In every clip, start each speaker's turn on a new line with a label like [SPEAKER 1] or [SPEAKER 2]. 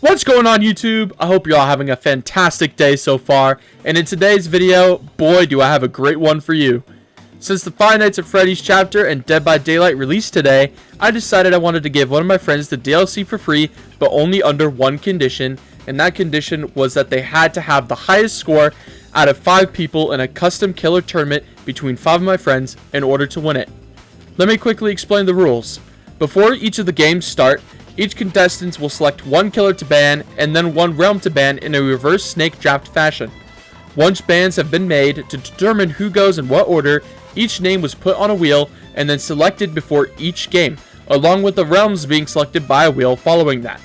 [SPEAKER 1] What's going on, YouTube? I hope you're all having a fantastic day so far, and in today's video, boy do I have a great one for you. Since the Five Nights at Freddy's chapter and Dead by Daylight released today, I decided I wanted to give one of my friends the DLC for free, but only under one condition, and that condition was that they had to have the highest score out of 5 people in a custom killer tournament between 5 of my friends in order to win it. Let me quickly explain the rules. Before each of the games start, each contestant will select one killer to ban and then one realm to ban in a reverse snake draft fashion. Once bans have been made to determine who goes in what order, each name was put on a wheel and then selected before each game, along with the realms being selected by a wheel following that.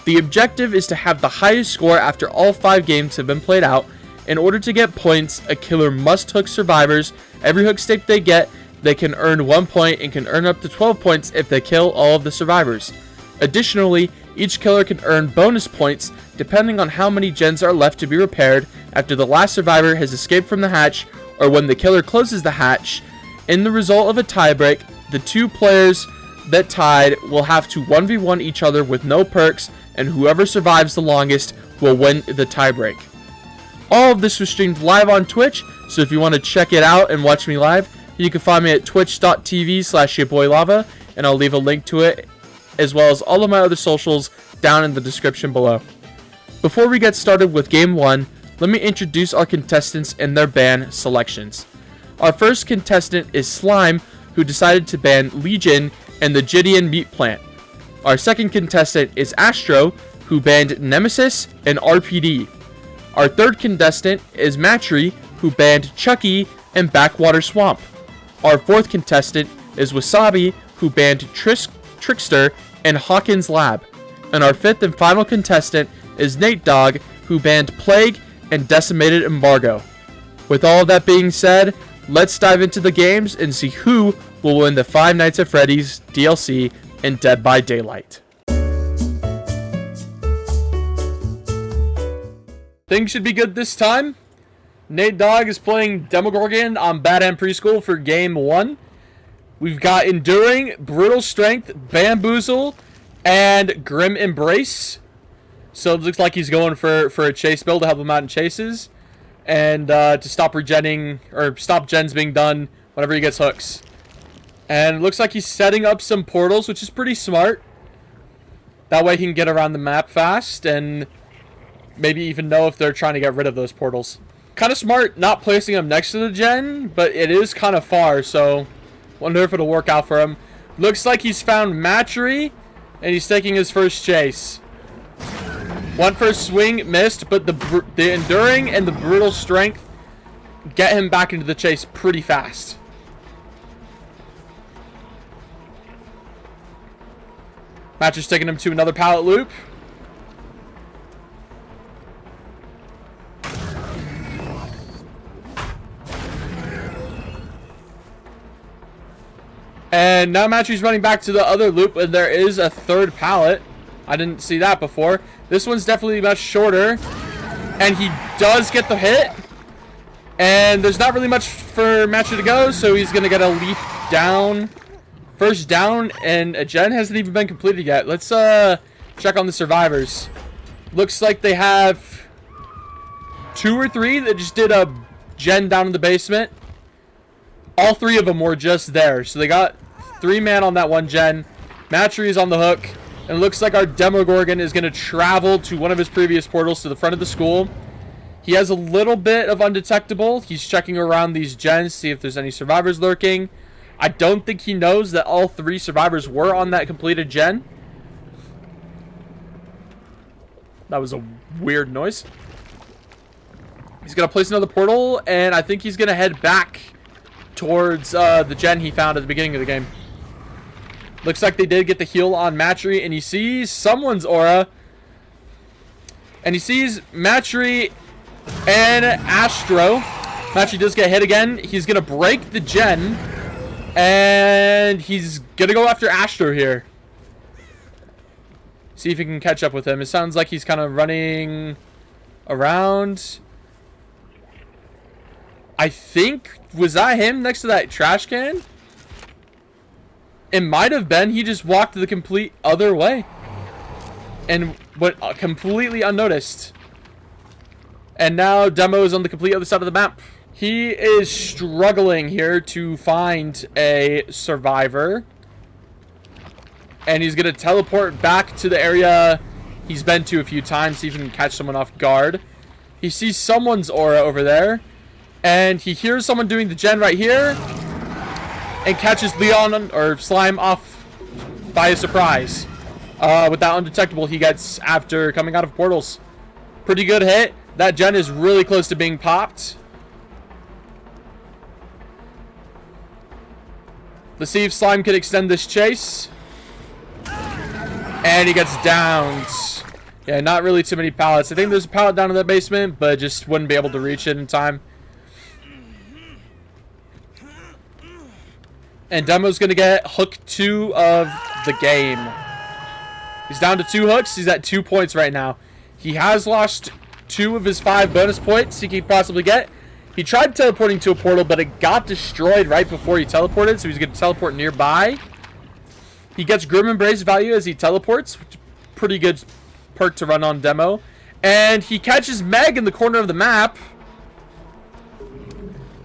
[SPEAKER 1] The objective is to have the highest score after all 5 games have been played out. In order to get points, a killer must hook survivors. Every hook stick they get, they can earn 1 point and can earn up to 12 points if they kill all of the survivors. Additionally, each killer can earn bonus points depending on how many gens are left to be repaired after the last survivor has escaped from the hatch or when the killer closes the hatch. In the result of a tiebreak, the 2 players that tied will have to 1v1 each other with no perks, and whoever survives the longest will win the tiebreak. All of this was streamed live on Twitch, so if you want to check it out and watch me live, you can find me at twitch.tv/yourboylava, and I'll leave a link to it as well as all of my other socials down in the description below. Before we get started with Game 1, let me introduce our contestants and their ban selections. Our first contestant is Slime, who decided to ban Legion and the Gideon Meat Plant. Our second contestant is Astro, who banned Nemesis and RPD. Our third contestant is Matry, who banned Chucky and Backwater Swamp. Our fourth contestant is Wasabi, who banned Trickster and Hawkins Lab. And our fifth and final contestant is Nate Dogg, who banned Plague and Decimated Embargo. With all of that being said, let's dive into the games and see who will win the Five Nights at Freddy's DLC and Dead by Daylight. Things should be good this time. Nate Dogg is playing Demogorgon on Bad End Preschool for Game 1. We've got Enduring, Brutal Strength, Bamboozle, and Grim Embrace. So it looks like he's going for a chase build to help him out in chases. And to stop regenning, or stop gens being done whenever he gets hooks. And it looks like he's setting up some portals, which is pretty smart. That way he can get around the map fast and maybe even know if they're trying to get rid of those portals. Kind of smart not placing them next to the gen, but it is kind of far, so wonder if it'll work out for him. Looks like he's found Matry, and he's taking his first chase. One first swing, missed, but the Enduring and the Brutal Strength get him back into the chase pretty fast. Matry's taking him to another pallet loop. And now Matry's running back to the other loop, and there is a third pallet. I didn't see that before. This one's definitely much shorter. And he does get the hit. And there's not really much for Matry to go, so he's going to get a leap down. First down, and a gen hasn't even been completed yet. Let's check on the survivors. Looks like they have 2 or 3 that just did a gen down in the basement. All 3 of them were just there. So they got 3 man on that one gen. Matry is on the hook. And it looks like our Demogorgon is going to travel to one of his previous portals to the front of the school. He has a little bit of undetectable. He's checking around these gens, see if there's any survivors lurking. I don't think he knows that all 3 survivors were on that completed gen. That was a weird noise. He's going to place another portal, and I think he's going to head back towards the gen he found at the beginning of the game. Looks like they did get the heal on Matry, and he sees someone's aura. And he sees Matry and Astro. Matry does get hit again. He's going to break the gen, and he's going to go after Astro here. See if he can catch up with him. It sounds like he's kind of running around. I think, was that him next to that trash can? It might have been. He just walked the complete other way. and went completely unnoticed. And now Demo is on the complete other side of the map. He is struggling here to find a survivor. And he's going to teleport back to the area he's been to a few times, see if he can catch someone off guard. He sees someone's aura over there. And he hears someone doing the gen right here. And catches Leon or Slime off by a surprise. With that undetectable he gets after coming out of portals. Pretty good hit. That gen is really close to being popped. Let's see if Slime can extend this chase. And he gets downed. Yeah, not really too many pallets. I think there's a pallet down in the basement, but just wouldn't be able to reach it in time. And Demo's going to get hook 2 of the game. He's down to 2 hooks. He's at 2 points right now. He has lost 2 of his 5 bonus points he could possibly get. He tried teleporting to a portal, but it got destroyed right before he teleported, so he's going to teleport nearby. He gets Grim Embrace value as he teleports. Pretty good perk to run on Demo. And he catches Meg in the corner of the map.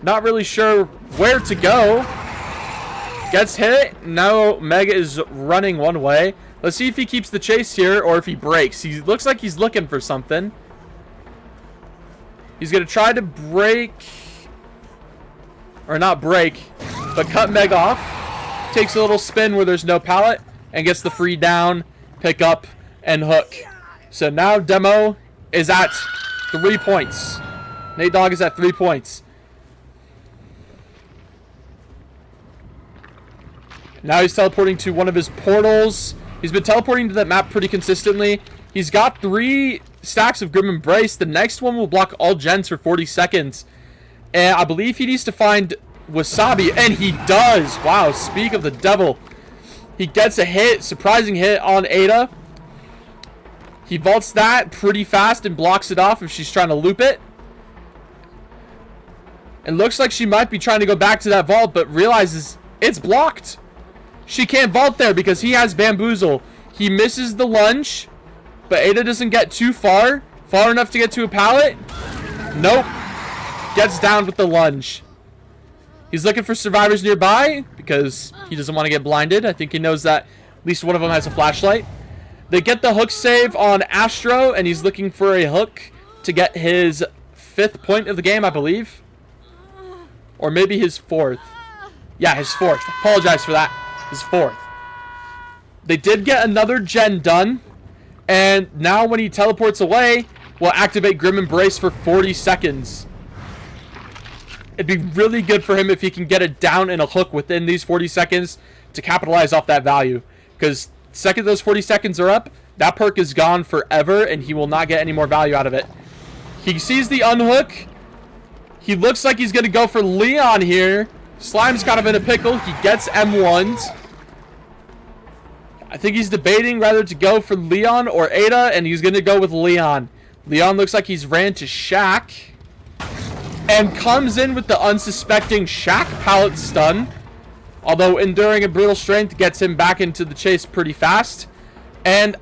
[SPEAKER 1] Not really sure where to go. Gets hit. Now Meg is running one way. Let's see if he keeps the chase here or if he breaks. He looks like he's looking for something. He's going to try to break. Or not break, but cut Meg off. Takes a little spin where there's no pallet. And gets the free down, pick up, and hook. So now Demo is at 3 points. Nate Dogg is at 3 points. Now he's teleporting to one of his portals. He's been teleporting to that map pretty consistently. He's got 3 stacks of Grim Embrace. The next one will block all gens for 40 seconds. And I believe he needs to find Wasabi. And he does. Wow, speak of the devil. He gets a hit, surprising hit on Ada. He vaults that pretty fast and blocks it off if she's trying to loop it. It looks like she might be trying to go back to that vault, but realizes it's blocked. She can't vault there because he has Bamboozle. He misses the lunge, but Ada doesn't get too far. Far enough to get to a pallet. Nope. Gets down with the lunge. He's looking for survivors nearby because he doesn't want to get blinded. I think he knows that at least one of them has a flashlight. They get the hook save on Astro, and he's looking for a hook to get his 5th point of the game, I believe. Or maybe his 4th. Yeah, his 4th. Apologize for that. His 4th. They did get another gen done. And now when he teleports away, we'll activate Grim Embrace for 40 seconds. It'd be really good for him if he can get it down in a hook within these 40 seconds to capitalize off that value. Because the second those 40 seconds are up, that perk is gone forever and he will not get any more value out of it. He sees the unhook. He looks like he's going to go for Leon here. Slime's kind of in a pickle. He gets M1s. I think he's debating whether to go for Leon or Ada, and he's going to go with Leon. Leon looks like he's ran to Shaq. And comes in with the unsuspecting Shaq pallet stun. Although Enduring and Brutal Strength gets him back into the chase pretty fast. And,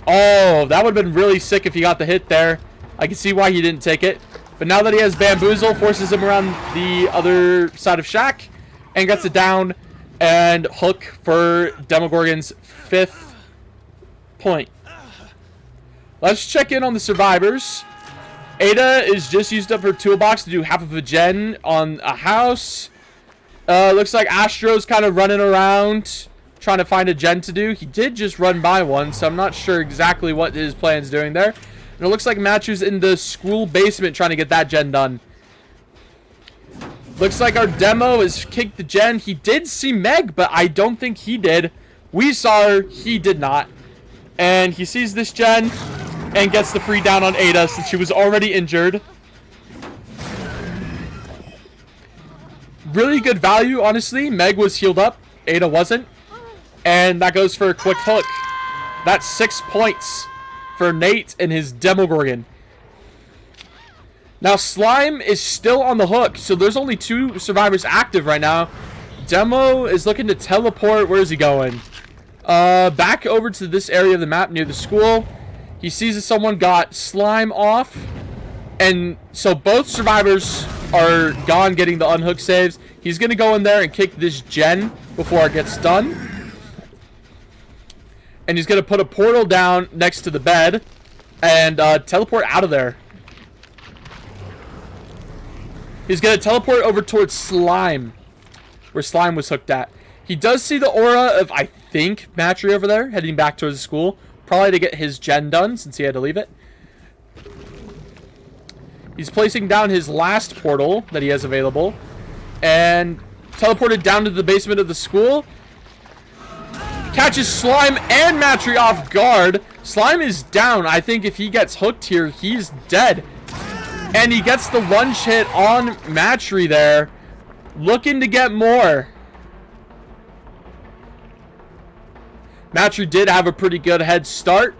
[SPEAKER 1] oh, that would have been really sick if he got the hit there. I can see why he didn't take it. But now that he has Bamboozle, forces him around the other side of Shaq. And gets it down. And hook for Demogorgon's 5th point. Let's check in on the survivors. Ada is just used up her toolbox to do half of a gen on a house. Looks like Astro's kind of running around trying to find a gen to do. He did just run by one, so I'm not sure exactly what his plan's doing there. And it looks like Matthew's in the school basement trying to get that gen done. Looks like our Demo has kicked the gen. He did see Meg, but I don't think he did. We saw her. He did not. And he sees this gen and gets the free down on Ada since she was already injured. Really good value, honestly. Meg was healed up. Ada wasn't. And that goes for a quick hook. That's 6 points for Nate and his Demogorgon. Now, Slime is still on the hook, so there's only 2 survivors active right now. Demo is looking to teleport. Where is he going? Back over to this area of the map near the school. He sees that someone got slime off. And so both survivors are gone getting the unhook saves. He's going to go in there and kick this gen before it gets done. And he's going to put a portal down next to the bed and teleport out of there. He's going to teleport over towards slime, where slime was hooked at. He does see the aura of, I think, Matry over there, heading back towards the school. Probably to get his gen done, since he had to leave it. He's placing down his last portal that he has available. And teleported down to the basement of the school. Catches Slime and Matry off guard. Slime is down. I think if he gets hooked here, he's dead. And he gets the lunge hit on Matry there. Looking to get more. Matry did have a pretty good head start.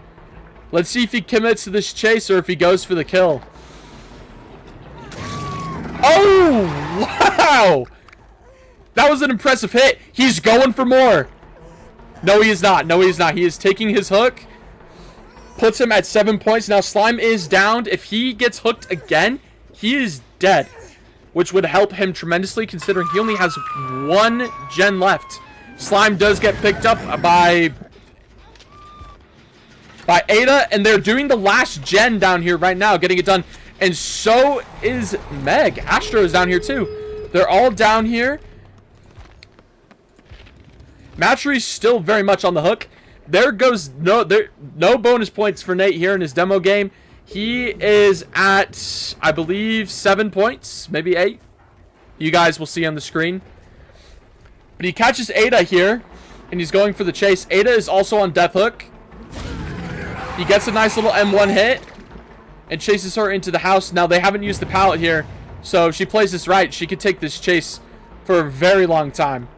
[SPEAKER 1] Let's see if he commits to this chase or if he goes for the kill. Oh, wow. That was an impressive hit. He's going for more. No, he is not. No, he is not. He is taking his hook. Puts him at 7 points. Now, Slime is downed. If he gets hooked again, he is dead. Which would help him tremendously considering he only has one gen left. Slime does get picked up by Ada, and they're doing the last gen down here right now, getting it done. And so is Meg. Astro is down here too. They're all down here. Matry's still very much on the hook. There goes no bonus points for Nate here in his demo game. He is at, I believe, 7 points, maybe 8. You guys will see on the screen. But he catches Ada here, and he's going for the chase. Ada is also on death hook. He gets a nice little M1 hit and chases her into the house. Now, they haven't used the pallet here, so if she plays this right, she could take this chase for a very long time.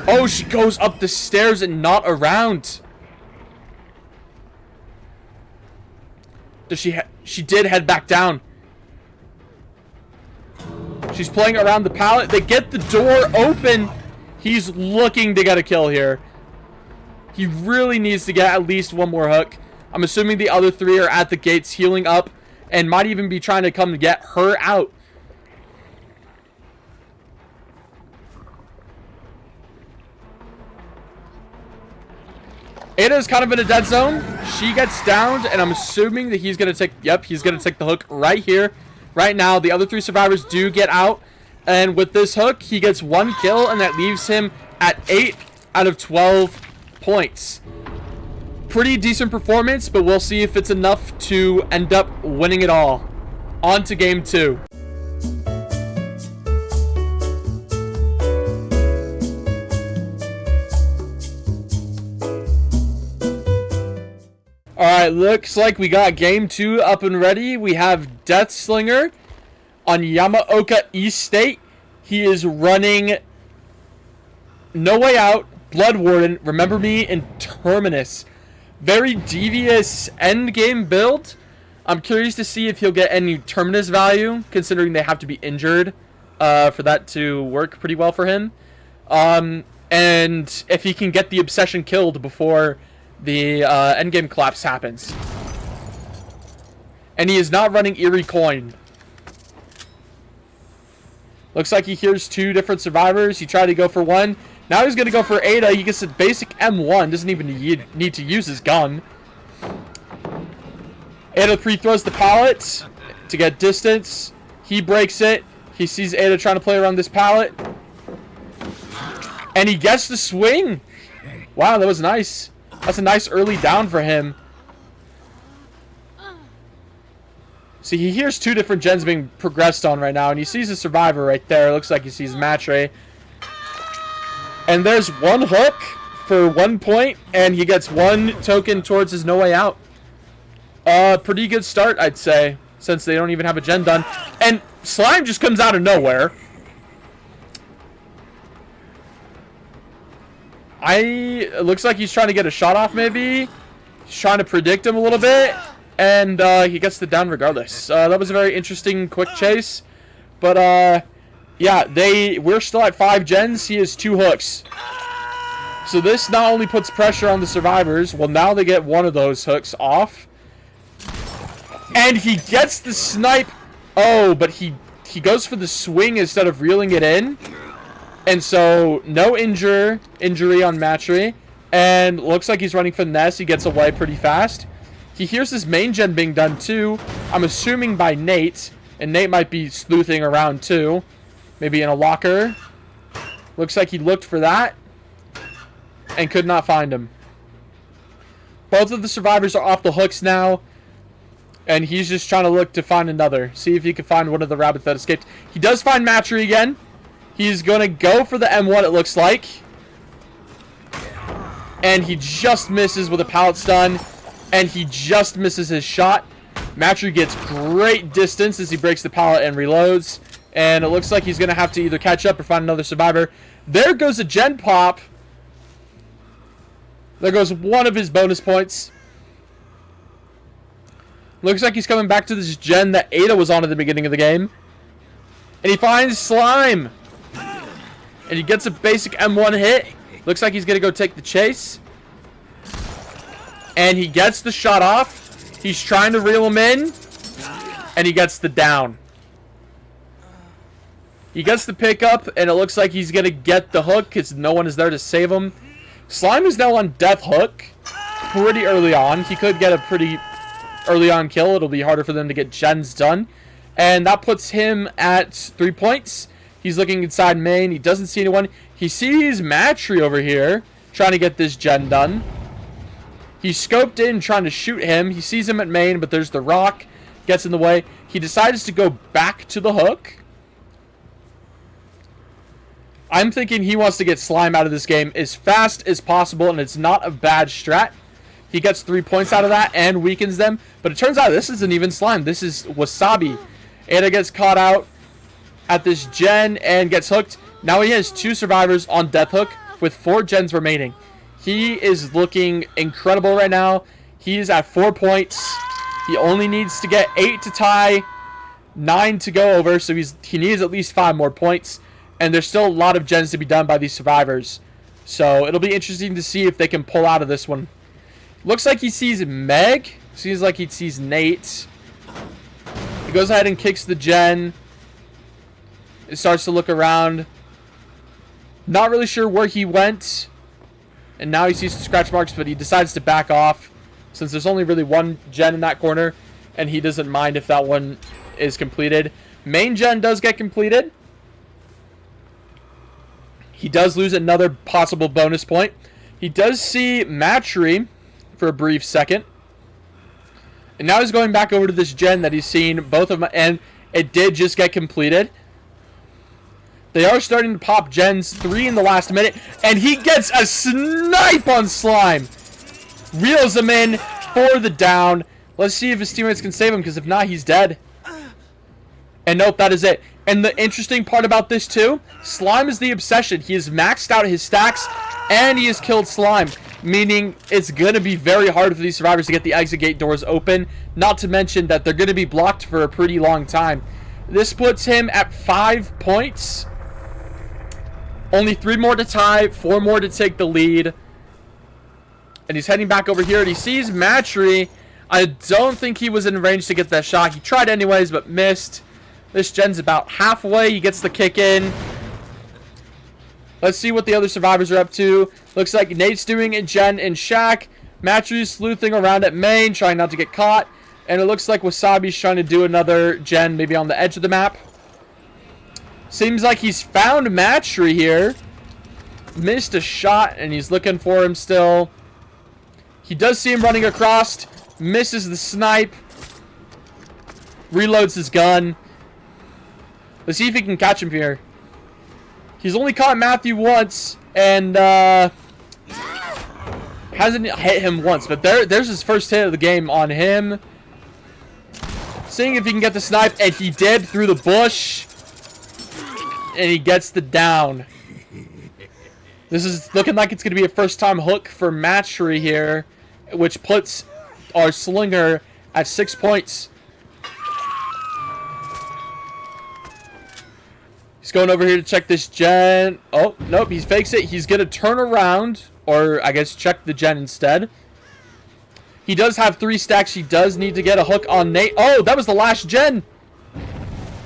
[SPEAKER 1] Oh, she goes up the stairs and not around. Does she did head back down. She's playing around the pallet. They get the door open. He's looking to get a kill here. He really needs to get at least one more hook. I'm assuming the other 3 are at the gates healing up and might even be trying to come to get her out. Ada is kind of in a dead zone. She gets downed, and I'm assuming that he's going to take... Yep, he's going to take the hook right here. Right now, the other 3 survivors do get out. And with this hook, he gets 1 kill, and that leaves him at 8 out of 12 points. Pretty decent performance, but we'll see if it's enough to end up winning it all. On to game 2. Alright, looks like we got game 2 up and ready. We have Death Slinger on Yamaoka East State. He is running No Way Out, Blood Warden, Remember Me, and Terminus. Very devious endgame build. I'm curious to see if he'll get any Terminus value, considering they have to be injured for that to work pretty well for him. And if he can get the Obsession killed before the endgame collapse happens. And he is not running Eerie Coin. Looks like he hears 2 different survivors. He tried to go for one. Now he's going to go for Ada. He gets a basic M1. Doesn't even need to use his gun. Ada pre-throws the pallet to get distance. He breaks it. He sees Ada trying to play around this pallet. And he gets the swing. Wow, that was nice. That's a nice early down for him. See, he hears 2 different gens being progressed on right now, and he sees a survivor right there. It looks like he sees Matry. And there's 1 hook for 1 point, and he gets 1 token towards his No Way Out. Pretty good start, I'd say, since they don't even have a gen done. And Slime just comes out of nowhere. It looks like he's trying to get a shot off, maybe. He's trying to predict him a little bit. And he gets the down regardless. That was a very interesting quick chase. But Yeah, we're still at 5 gens. He has 2 hooks. So this not only puts pressure on the survivors, well, now they get one of those hooks off. And he gets the snipe. Oh, but he goes for the swing instead of reeling it in. And so no injury on Matry. And looks like he's running finesse. He gets away pretty fast. He hears his main gen being done too. I'm assuming by Nate. And Nate might be sleuthing around too. Maybe in a locker. Looks like he looked for that. And could not find him. Both of the survivors are off the hooks now. And he's just trying to look to find another. See if he can find one of the rabbits that escaped. He does find Matry again. He's going to go for the M1, it looks like. And he just misses with a pallet stun. And he just misses his shot. Matry gets great distance as he breaks the pallet and reloads. And it looks like he's going to have to either catch up or find another survivor. There goes a gen pop. There goes one of his bonus points. Looks like he's coming back to this gen that Ada was on at the beginning of the game. And he finds Slime. And he gets a basic M1 hit. Looks like he's going to go take the chase. And he gets the shot off. He's trying to reel him in. And he gets the down. He gets the pickup. And it looks like he's going to get the hook because no one is there to save him. Slime is now on death hook pretty early on. He could get a pretty early on kill. It'll be harder for them to get gens done. And that puts him at 3 points. He's looking inside main. He doesn't see anyone. He sees Matry over here trying to get this gen done. He's scoped in trying to shoot him. He sees him at main, but there's the rock. Gets in the way. He decides to go back to the hook. I'm thinking he wants to get Slime out of this game as fast as possible, and it's not a bad strat. He gets 3 points out of that and weakens them. But it turns out this isn't even Slime. This is Wasabi. Ada gets caught out at this gen and gets hooked. Now he has 2 survivors on death hook with 4 gens remaining. He is looking incredible right now. He's at 4 points. He only needs to get 8 to tie, 9 to go over. So he needs at least 5 more points. And there's still a lot of gens to be done by these survivors. So it'll be interesting to see if they can pull out of this one. Looks like he sees Meg. Seems like he sees Nate. He goes ahead and kicks the gen. It starts to look around. Not really sure where he went. And now he sees some scratch marks, but he decides to back off. Since there's only really one gen in that corner. And he doesn't mind if that one is completed. Main gen does get completed. He does lose another possible bonus point. He does see Matry for a brief second. And now he's going back over to this gen that he's seen both of them, and it did just get completed. They are starting to pop gens, 3 in the last minute, and he gets a snipe on Slime. Reels him in for the down. Let's see if his teammates can save him, because if not, he's dead. And nope, that is it. And the interesting part about this too, Slime is the obsession. He has maxed out his stacks, and he has killed Slime. Meaning, it's going to be very hard for these survivors to get the exit gate doors open. Not to mention that they're going to be blocked for a pretty long time. This puts him at 5 points. Only 3 more to tie, 4 more to take the lead. And he's heading back over here, and he sees Matry. I don't think he was in range to get that shot. He tried anyways, but missed. This gen's about halfway. He gets the kick in. Let's see what the other survivors are up to. Looks like Nate's doing a gen in Shack. Matry's sleuthing around at main, trying not to get caught. And it looks like Wasabi's trying to do another gen, maybe on the edge of the map. Seems like he's found Matry here. Missed a shot, and he's looking for him still. He does see him running across. Misses the snipe. Reloads his gun. Let's see if he can catch him here. He's only caught Matthew once, and hasn't hit him once. But there's his first hit of the game on him. Seeing if he can get the snipe, and he did through the bush. And he gets the down. This is looking like it's going to be a first-time hook for Matry here, which puts our slinger at 6 points. He's going over here to check this gen. Oh, nope, he fakes it. He's going to turn around, or I guess check the gen instead. He does have 3 stacks. He does need to get a hook on Nate. Oh, that was the last gen.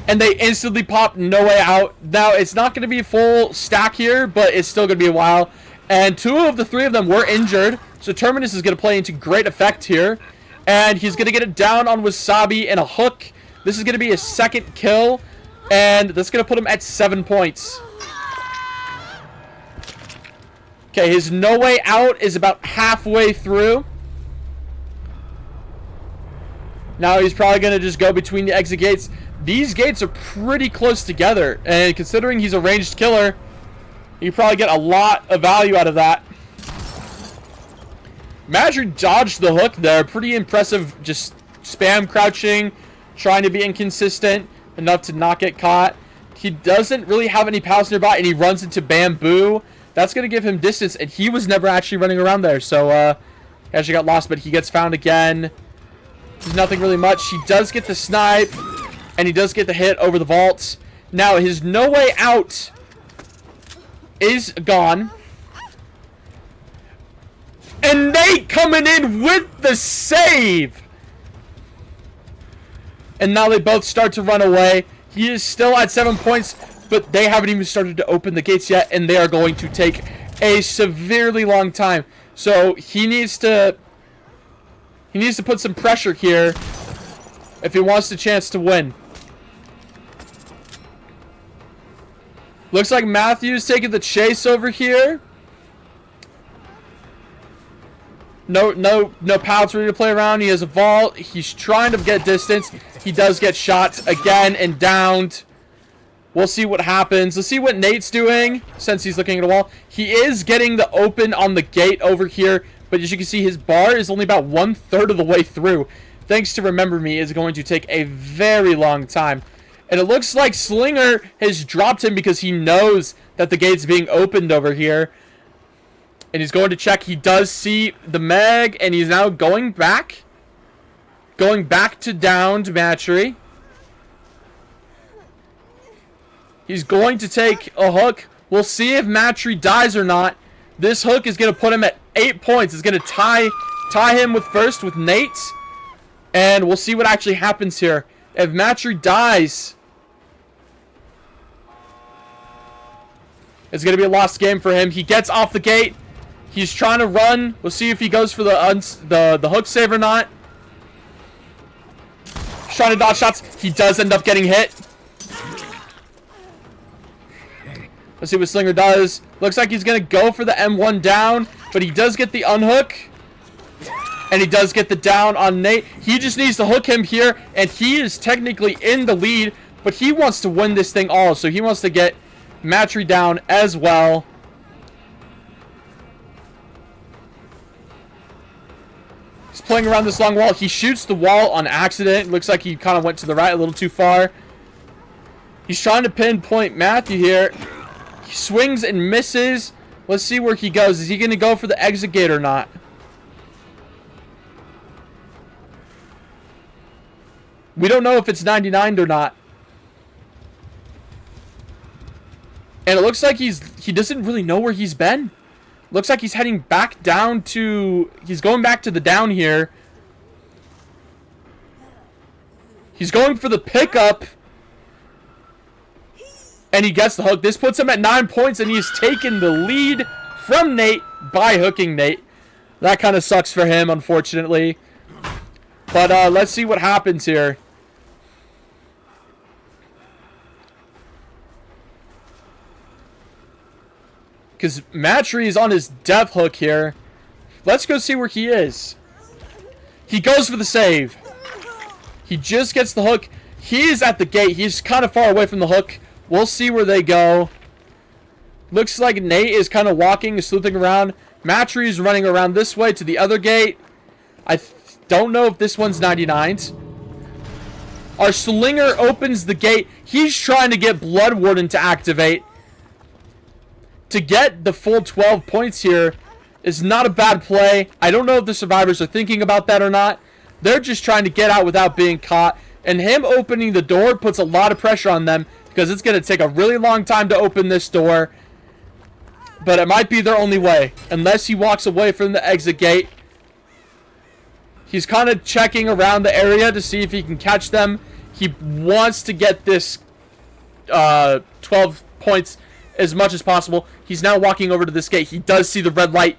[SPEAKER 1] And they instantly pop No Way Out. Now, it's not going to be a full stack here, but it's still going to be a while. And 2 of the 3 of them were injured. So Terminus is going to play into great effect here. And he's going to get it down on Wasabi and a hook. This is going to be his 2nd kill. And that's going to put him at 7 points. Okay, his No Way Out is about halfway through. Now he's probably going to just go between the exit gates. These gates are pretty close together. And considering he's a ranged killer, you probably get a lot of value out of that. Madrid dodged the hook there. Pretty impressive. Just spam crouching. Trying to be inconsistent. Enough to not get caught. He doesn't really have any pals nearby. And he runs into bamboo. That's going to give him distance. And he was never actually running around there. So, he actually got lost. But he gets found again. There's nothing really much. He does get the snipe. And he does get the hit over the vaults. Now, his No Way Out is gone. And Nate coming in with the save. And now they both start to run away. He is still at 7 points, but they haven't even started to open the gates yet. And they are going to take a severely long time. So he needs to put some pressure here if he wants the chance to win. Looks like Matthew's taking the chase over here. No pallets ready to play around. He has a vault. He's trying to get distance. He does get shot again and downed. We'll see what happens. Let's see what Nate's doing since he's looking at a wall. He is getting the open on the gate over here. But as you can see, his bar is only about 1/3 of the way through. Thanks to Remember Me, is going to take a very long time. And it looks like Slinger has dropped him because he knows that the gate's being opened over here. And he's going to check. He does see the Meg, and he's now going back. Going back to downed Matchery. He's going to take a hook. We'll see if Matchery dies or not. This hook is going to put him at 8 points. It's going to tie him with first with Nate. And we'll see what actually happens here. If Matchery dies, it's going to be a lost game for him. He gets off the gate. He's trying to run. We'll see if he goes for the hook save or not. He's trying to dodge shots. He does end up getting hit. Let's see what Slinger does. Looks like he's going to go for the M1 down, but he does get the unhook. And he does get the down on Nate. He just needs to hook him here, and he is technically in the lead, but he wants to win this thing all, so he wants to get Matchery down as well. He's playing around this long wall. He shoots the wall on accident. Looks like he kind of went to the right a little too far. He's trying to pinpoint Matthew here. He swings and misses. Let's see where he goes. Is he going to go for the exit gate or not? We don't know if it's 99'd or not. And it looks like he doesn't really know where he's been. Looks like he's heading back down to... He's going back to the down here. He's going for the pickup. And he gets the hook. This puts him at 9 points, and he's taken the lead from Nate by hooking Nate. That kind of sucks for him, unfortunately. But let's see what happens here. Because Matchery is on his death hook here. Let's go see where he is. He goes for the save. He just gets the hook. He is at the gate. He's kind of far away from the hook. We'll see where they go. Looks like Nate is kind of walking, sleuthing around. Matchery is running around this way to the other gate. I don't know if this one's 99's. Our Slinger opens the gate. He's trying to get Blood Warden to activate. To get the full 12 points here is not a bad play. I don't know if the survivors are thinking about that or not. They're just trying to get out without being caught. And him opening the door puts a lot of pressure on them because it's going to take a really long time to open this door. But it might be their only way, unless he walks away from the exit gate. He's kind of checking around the area to see if he can catch them. He wants to get this 12 points as much as possible. He's now walking over to this gate. He does see the red light.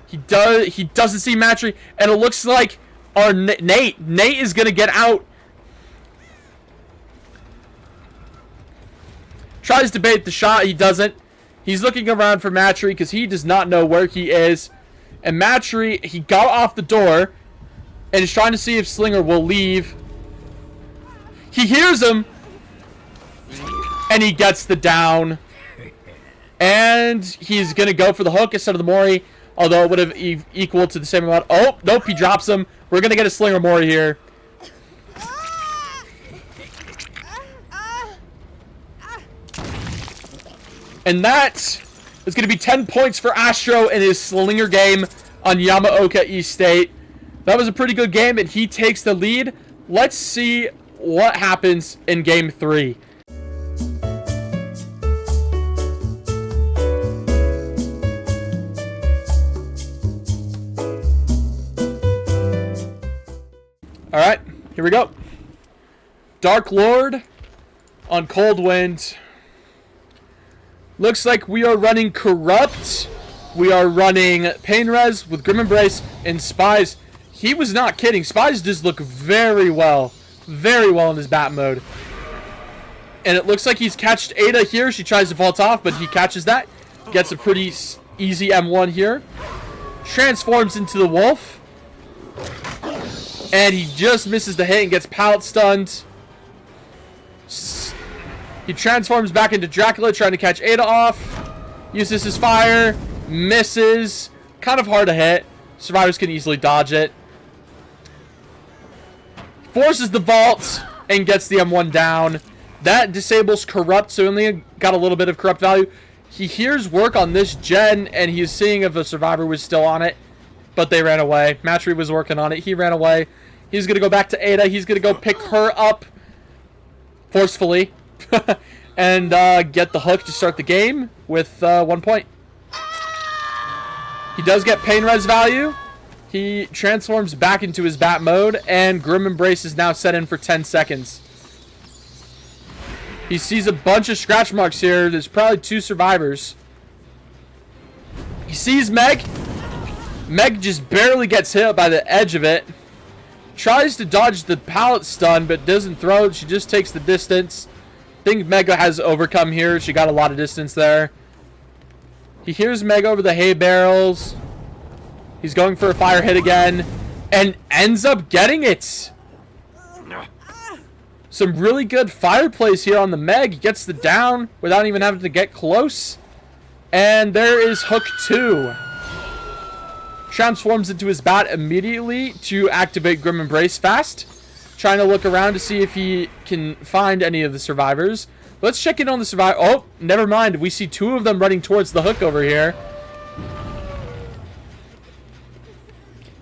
[SPEAKER 1] He doesn't see Matry, and it looks like our Nate is going to get out. Tries to bait the shot. He doesn't. He's looking around for Matry because he does not know where he is. And Matry, he got off the door and is trying to see if Slinger will leave. He hears him, and he gets the down. And he's going to go for the hook instead of the Mori, although it would have equal to the same amount. Oh, nope, he drops him. We're going to get a Slinger Mori here. And that is going to be 10 points for Astro in his Slinger game on Yamaoka East State. That was a pretty good game, and he takes the lead. Let's see what happens in Game 3. Alright, here we go. Dark Lord on Cold Wind. Looks like we are running Corrupt. We are running Pain Res with Grim Embrace and Spies. He was not kidding. Spies just look very well in his bat mode. And it looks like he's catched Ada here. She tries to vault off, but he catches that. Gets a pretty easy M1 here. Transforms into the Wolf. And he just misses the hit and gets pallet stunned. He transforms back into Dracula, trying to catch Ada off. Uses his fire. Misses. Kind of hard to hit. Survivors can easily dodge it. Forces the vault and gets the M1 down. That disables Corrupt, so he only got a little bit of Corrupt value. He hears work on this gen, and he's seeing if a survivor was still on it. But they ran away. Matry was working on it. He ran away. He's going to go back to Ada. He's going to go pick her up forcefully. And get the hook to start the game with 1 point. He does get Pain Res value. He transforms back into his bat mode, and Grim Embrace is now set in for 10 seconds. He sees a bunch of scratch marks here. There's probably 2 survivors. He sees Meg. Meg just barely gets hit by the edge of it. Tries to dodge the pallet stun, but doesn't throw it. She just takes the distance. I think Mega has overcome here. She got a lot of distance there. He hears Meg over the hay barrels. He's going for a fire hit again. And ends up getting it. Some really good fire plays here on the Meg. He gets the down without even having to get close. And there is Hook 2. Transforms into his bat immediately to activate Grim Embrace fast. Trying to look around to see if he can find any of the survivors. Let's check in on the survivor. Oh, never mind. We see 2 of them running towards the hook over here.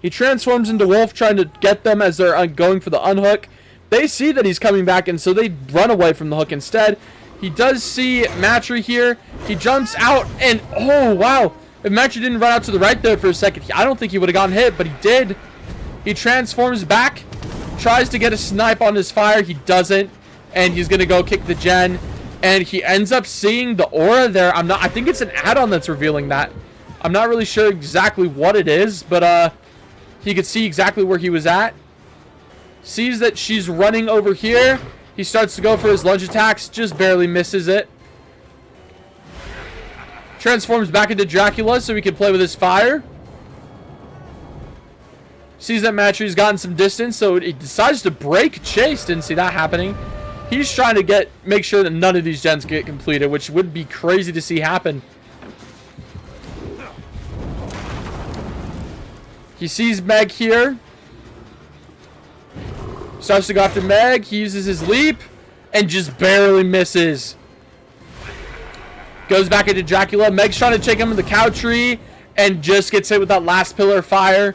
[SPEAKER 1] He transforms into Wolf, trying to get them as they're going for the unhook. They see that he's coming back, and so they run away from the hook instead. He does see Matry here. He jumps out, and oh, wow. If Matry didn't run out to the right there for a second, I don't think he would have gotten hit, but he did. He transforms back. Tries to get a snipe on his fire. He doesn't. And he's going to go kick the gen. And he ends up seeing the aura there. I think it's an add-on that's revealing that. I'm not really sure exactly what it is. But he could see exactly where he was at. Sees that she's running over here. He starts to go for his lunge attacks. Just barely misses it. Transforms back into Dracula so he can play with his fire. Sees that Matry's gotten some distance, so he decides to break chase. Didn't see that happening. He's trying to make sure that none of these gens get completed, which would be crazy to see happen. He sees Meg here. Starts to go after Meg. He uses his leap and just barely misses. Goes back into Dracula. Meg's trying to take him in the cow tree and just gets hit with that last pillar of fire.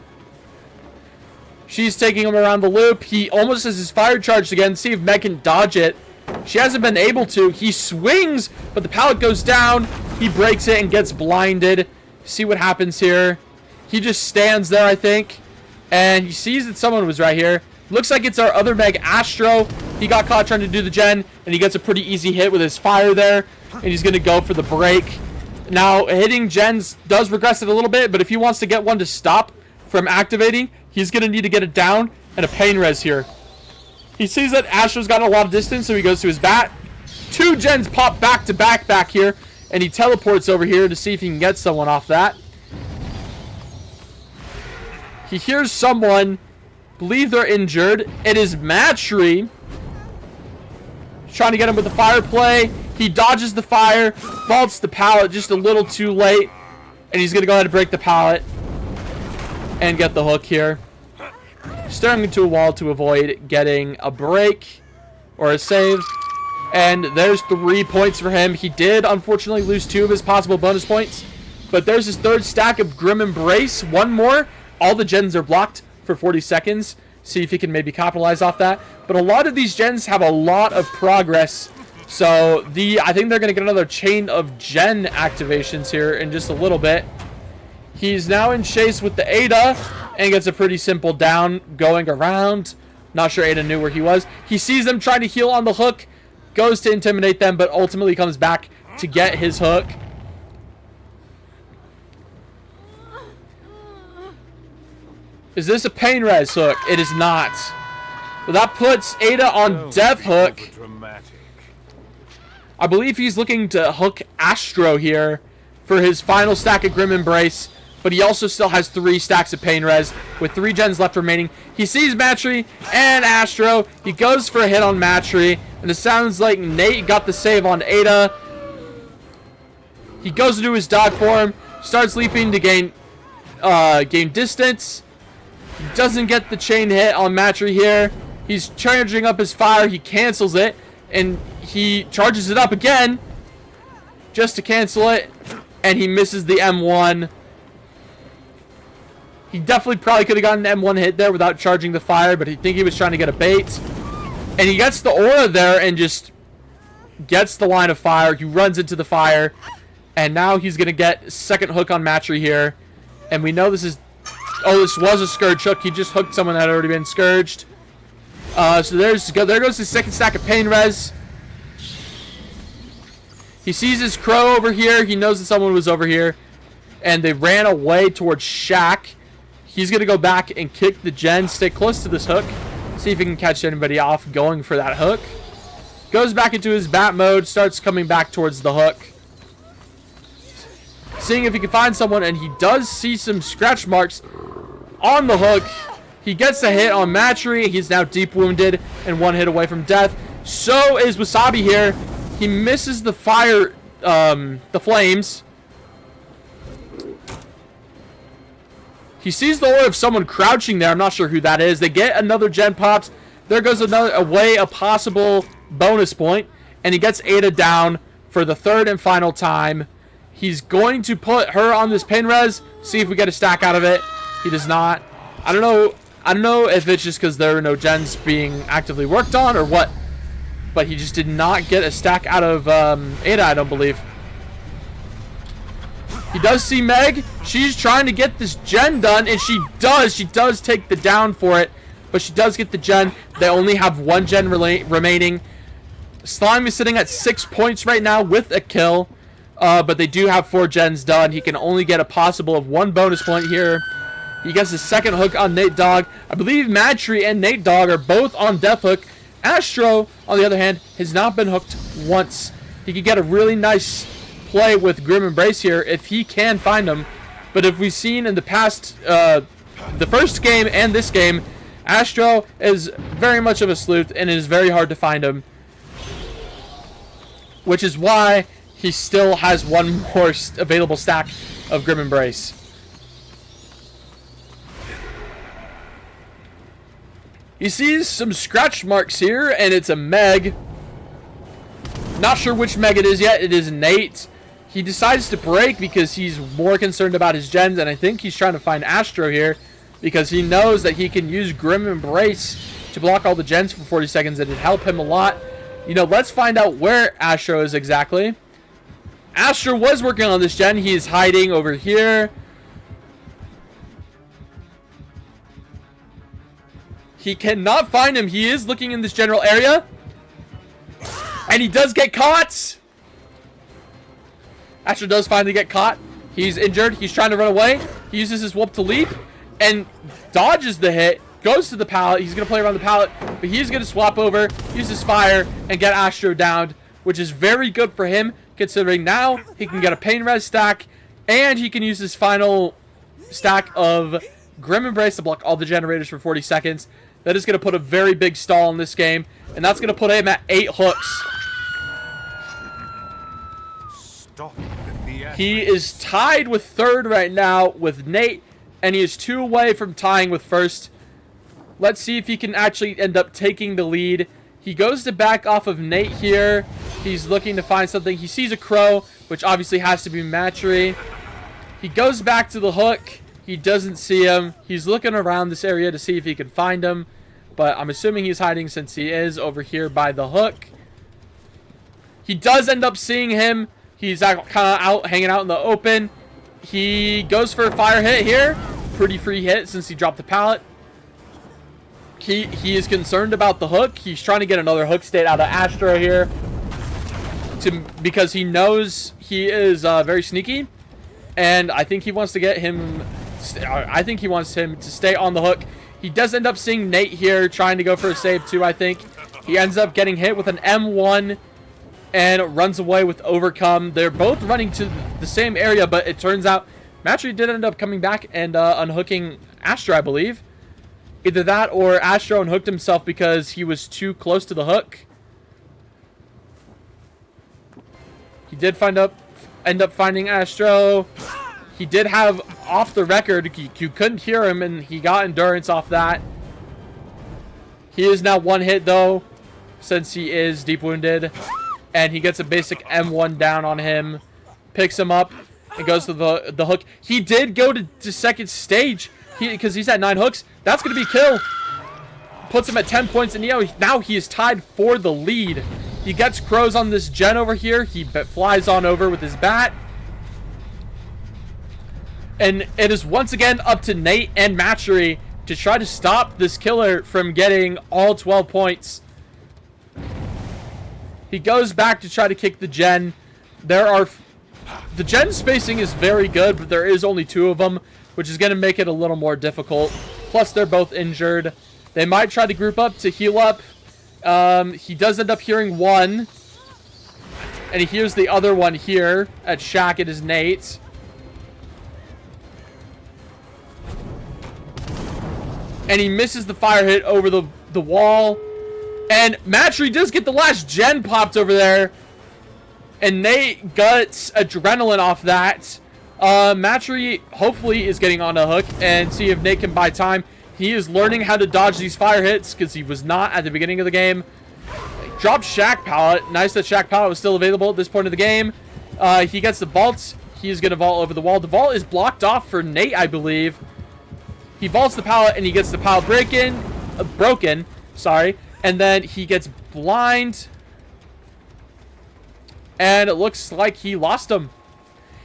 [SPEAKER 1] She's taking him around the loop. He almost has his fire charged again. See if Meg can dodge it. She hasn't been able to. He swings, but the pallet goes down. He breaks it and gets blinded. See what happens here. He just stands there, I think, and he sees that someone was right here. Looks like it's our other Meg, Astro. He got caught trying to do the gen, and he gets a pretty easy hit with his fire there, and he's going to go for the break. Now, hitting gens does regress it a little bit, but if he wants to get one to stop from activating, he's going to need to get it down and a pain res here. He sees that Astro's got a lot of distance, so he goes to his bat. 2 gens pop back to back here, and he teleports over here to see if he can get someone off that. He hears someone, believe they're injured. It is Matry. Trying to get him with the fire play. He dodges the fire, vaults the pallet just a little too late, and he's going to go ahead and break the pallet and get the hook here. Staring into a wall to avoid getting a break or a save. And there's 3 points for him. He did, unfortunately, lose 2 of his possible bonus points. But there's his 3rd stack of Grim Embrace. 1 more. All the gens are blocked for 40 seconds. See if he can maybe capitalize off that. But a lot of these gens have a lot of progress. So I think they're going to get another chain of gen activations here in just a little bit. He's now in chase with the Ada and gets a pretty simple down going around. Not sure Ada knew where he was. He sees them trying to heal on the hook. Goes to intimidate them, but ultimately comes back to get his hook. Is this a pain res hook? It is not. But that puts Ada on death hook. I believe he's looking to hook Astro here for his final stack of Grim Embrace. But he also still has 3 stacks of pain res with 3 gens left remaining. He sees Matry and Astro. He goes for a hit on Matry. And it sounds like Nate got the save on Ada. He goes into his dog form. Starts leaping to gain distance. Doesn't get the chain hit on Matry here. He's charging up his fire. He cancels it. And he charges it up again. Just to cancel it. And he misses the M1. He definitely probably could have gotten an M1 hit there without charging the fire. But I think he was trying to get a bait. And he gets the aura there and just gets the line of fire. He runs into the fire. And now he's going to get second hook on Matry here. And we know this is... Oh, this was a Scourge hook. He just hooked someone that had already been Scourged. So there goes his second stack of pain res. He sees his crow over here. He knows that someone was over here. And they ran away towards Shaq. He's going to go back and kick the gen. Stay close to this hook. See if he can catch anybody off going for that hook. Goes back into his bat mode. Starts coming back towards the hook. Seeing if he can find someone. And he does see some scratch marks on the hook. He gets a hit on Matry. He's now deep wounded and 1 hit away from death. So is Wasabi here. He misses the fire, the flames. He sees the aura of someone crouching there. I'm not sure who that is. They get another gen popped. There goes a possible bonus point. And he gets Ada down for the 3rd and final time. He's going to put her on this pain res. See if we get a stack out of it. He does not. I don't know if it's just because there are no gens being actively worked on or what. But he just did not get a stack out of Ada, I don't believe. He does see Meg. She's trying to get this gen done, and she does. She does take the down for it, but she does get the gen. They only have 1 gen remaining. Slime is sitting at 6 points right now with a kill, but they do have 4 gens done. He can only get a possible of 1 bonus point here. He gets his second hook on Nate Dogg. I believe Matry and Nate Dogg are both on death hook. Astro, on the other hand, has not been hooked once. He could get a really nice play with Grim Embrace here if he can find him. But if we've seen in the past, the first game and this game, Astro is very much of a sleuth and it is very hard to find him. Which is why he still has 1 more available stack of Grim Embrace. He sees some scratch marks here, and it's a Meg. Not sure which Meg it is yet. It is Nate. He decides to break because he's more concerned about his gens, and I think he's trying to find Astro here because he knows that he can use Grim Embrace to block all the gens for 40 seconds, and it'd help him a lot. You know, let's find out where Astro is exactly. Astro was working on this gen. He is hiding over here. He cannot find him. He is looking in this general area. And he does get caught. Astro does finally get caught. He's injured. He's trying to run away. He uses his whoop to leap and dodges the hit. Goes to the pallet. He's going to play around the pallet, but he's going to swap over, use his fire, and get Astro downed, which is very good for him, considering now he can get a pain res stack, and he can use his final stack of Grim Embrace to block all the generators for 40 seconds. That is going to put a very big stall in this game, and that's going to put him at 8 hooks. He is tied with third right now with Nate, and he is 2 away from tying with first. Let's see if he can actually end up taking the lead. He goes to back off of Nate here. He's looking to find something. He sees a crow, which obviously has to be Matchery. He goes back to the hook. He doesn't see him. He's looking around this area to see if he can find him, but I'm assuming he's hiding since he is over here by the hook. He does end up seeing him. He's kind of out, hanging out in the open. He goes for a fire hit here. Pretty free hit since he dropped the pallet. He is concerned about the hook. He's trying to get another hook state out of Astro here because he knows he is very sneaky, and I think he wants to get him. I think he wants him to stay on the hook. He does end up seeing Nate here, trying to go for a save too. I think he ends up getting hit with an M1 and runs away with Overcome. They're both running to the same area, but it turns out Matchery did end up coming back and unhooking Astro, I believe. Either that or Astro unhooked himself because he was too close to the hook. He did end up finding Astro. He did have off the record, you couldn't hear him, and he got endurance off that. He is now 1 hit though, since he is deep wounded. And he gets a basic M1 down on him. Picks him up and goes to the hook. He did go to second stage because he's at 9 hooks. That's going to be kill. Puts him at 10 points. And now he is tied for the lead. He gets crows on this gen over here. He flies on over with his bat. And it is once again up to Nate and Matchery to try to stop this killer from getting all 12 points. He goes back to try to kick the gen. The gen spacing is very good, but there is only 2 of them, which is going to make it a little more difficult. Plus, they're both injured. They might try to group up to heal up. He does end up hearing one. And he hears the other one here at Shaq. It is Nate. And he misses the fire hit over the wall. And Matchery does get the last gen popped over there. And Nate gets adrenaline off that. Matchery hopefully is getting on a hook and see if Nate can buy time. He is learning how to dodge these fire hits because he was not at the beginning of the game. Dropped Shaq pallet. Nice that Shaq pallet was still available at this point of the game. He gets the vault. He is going to vault over the wall. The vault is blocked off for Nate, I believe. He vaults the pallet and he gets the pallet broken. Sorry. And then he gets blind. And it looks like he lost him.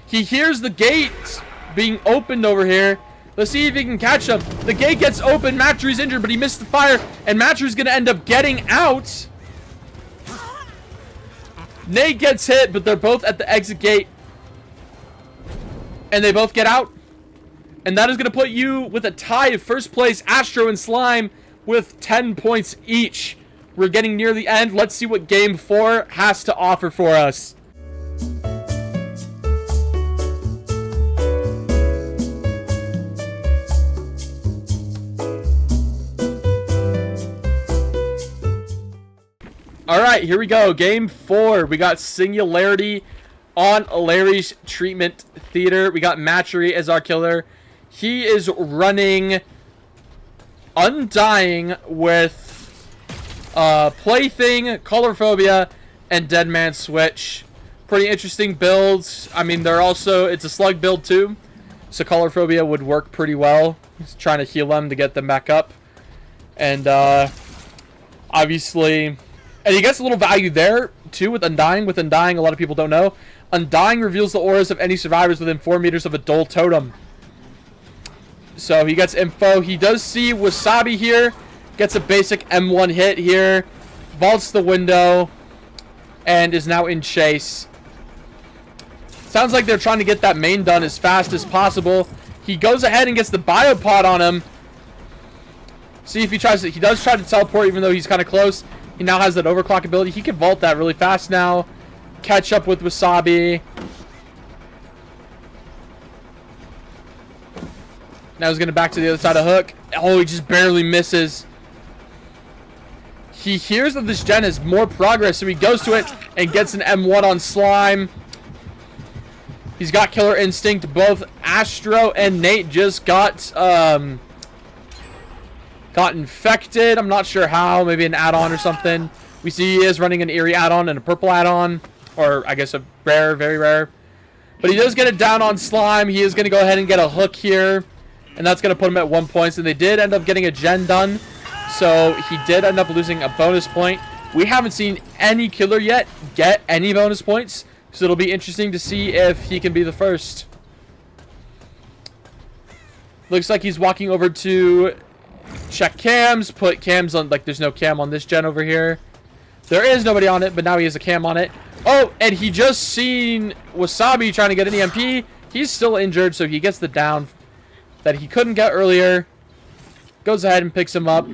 [SPEAKER 1] He hears the gate being opened over here. Let's see if he can catch him. The gate gets open. Matchery's injured, but he missed the fire. And Matchery's going to end up getting out. Nate gets hit, but they're both at the exit gate. And they both get out. And that is going to put you with a tie of first place, Astro and Slime, with 10 points each. We're getting near the end. Let's see what Game 4 has to offer for us. Alright, here we go. Game 4. We got Singularity on Larry's Treatment Theater. We got Matchery as our killer. He is running Undying with Plaything, Colorphobia, and Dead Man Switch. Pretty interesting builds. I mean, it's a slug build too, so Colorphobia would work pretty well. He's trying to heal them to get them back up. And obviously, And he gets a little value there, too, with Undying. With Undying, a lot of people don't know. Undying reveals the auras of any survivors within 4 meters of a dull totem. So he gets info. He does see Wasabi here. Gets a basic M1 hit here. Vaults the window. And is now in chase. Sounds like they're trying to get that main done as fast as possible. He goes ahead and gets the biopod on him. See if he tries to... He does try to teleport even though he's kind of close. He now has that overclock ability. He can vault that really fast now. Catch up with Wasabi. Now he's going to back to the other side of Hook. Oh, he just barely misses. He hears that this gen has more progress, so he goes to it and gets an M1 on Slime. He's got Killer Instinct. Both Astro and Nate just got infected. I'm not sure how. Maybe an add-on or something. We see he is running an Eerie add-on and a purple add-on. Or, I guess, a rare, very rare. But he does get it down on Slime. He is going to go ahead and get a hook here. And that's going to put him at 1 point. And they did end up getting a gen done. So he did end up losing a bonus point. We haven't seen any killer yet get any bonus points. So it'll be interesting to see if he can be the first. Looks like he's walking over to check cams. Put cams on, like there's no cam on this gen over here. There is nobody on it, but now he has a cam on it. Oh, and he just seen Wasabi trying to get an EMP. He's still injured, so he gets the down that he couldn't get earlier. Goes ahead and picks him up.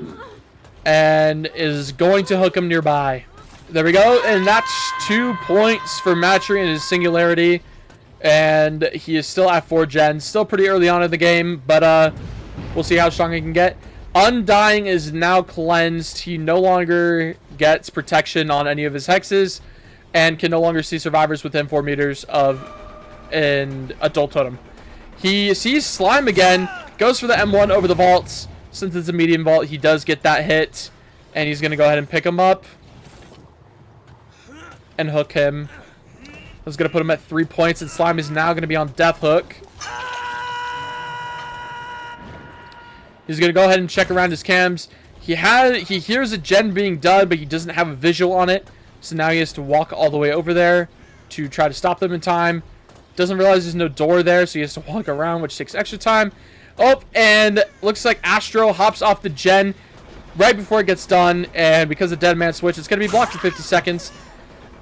[SPEAKER 1] And is going to hook him nearby. There we go, and that's 2 points for Matry in his Singularity. And he is still at 4 gens. Still pretty early on in the game, but we'll see how strong he can get. Undying is now cleansed. He no longer gets protection on any of his hexes and can no longer see survivors within 4 meters of an adult totem. He sees Slime again, goes for the M1 over the vaults. Since it's a medium vault, he does get that hit. And he's going to go ahead and pick him up. And hook him. That's going to put him at 3 points. And Slime is now going to be on Death Hook. He's going to go ahead and check around his cams. He hears a gen being done, but he doesn't have a visual on it. So now he has to walk all the way over there to try to stop them in time. Doesn't realize there's no door there, so he has to walk around, which takes extra time. Oh, and looks like Astro hops off the gen right before it gets done. And because of Dead Man Switch, it's going to be blocked for 50 seconds.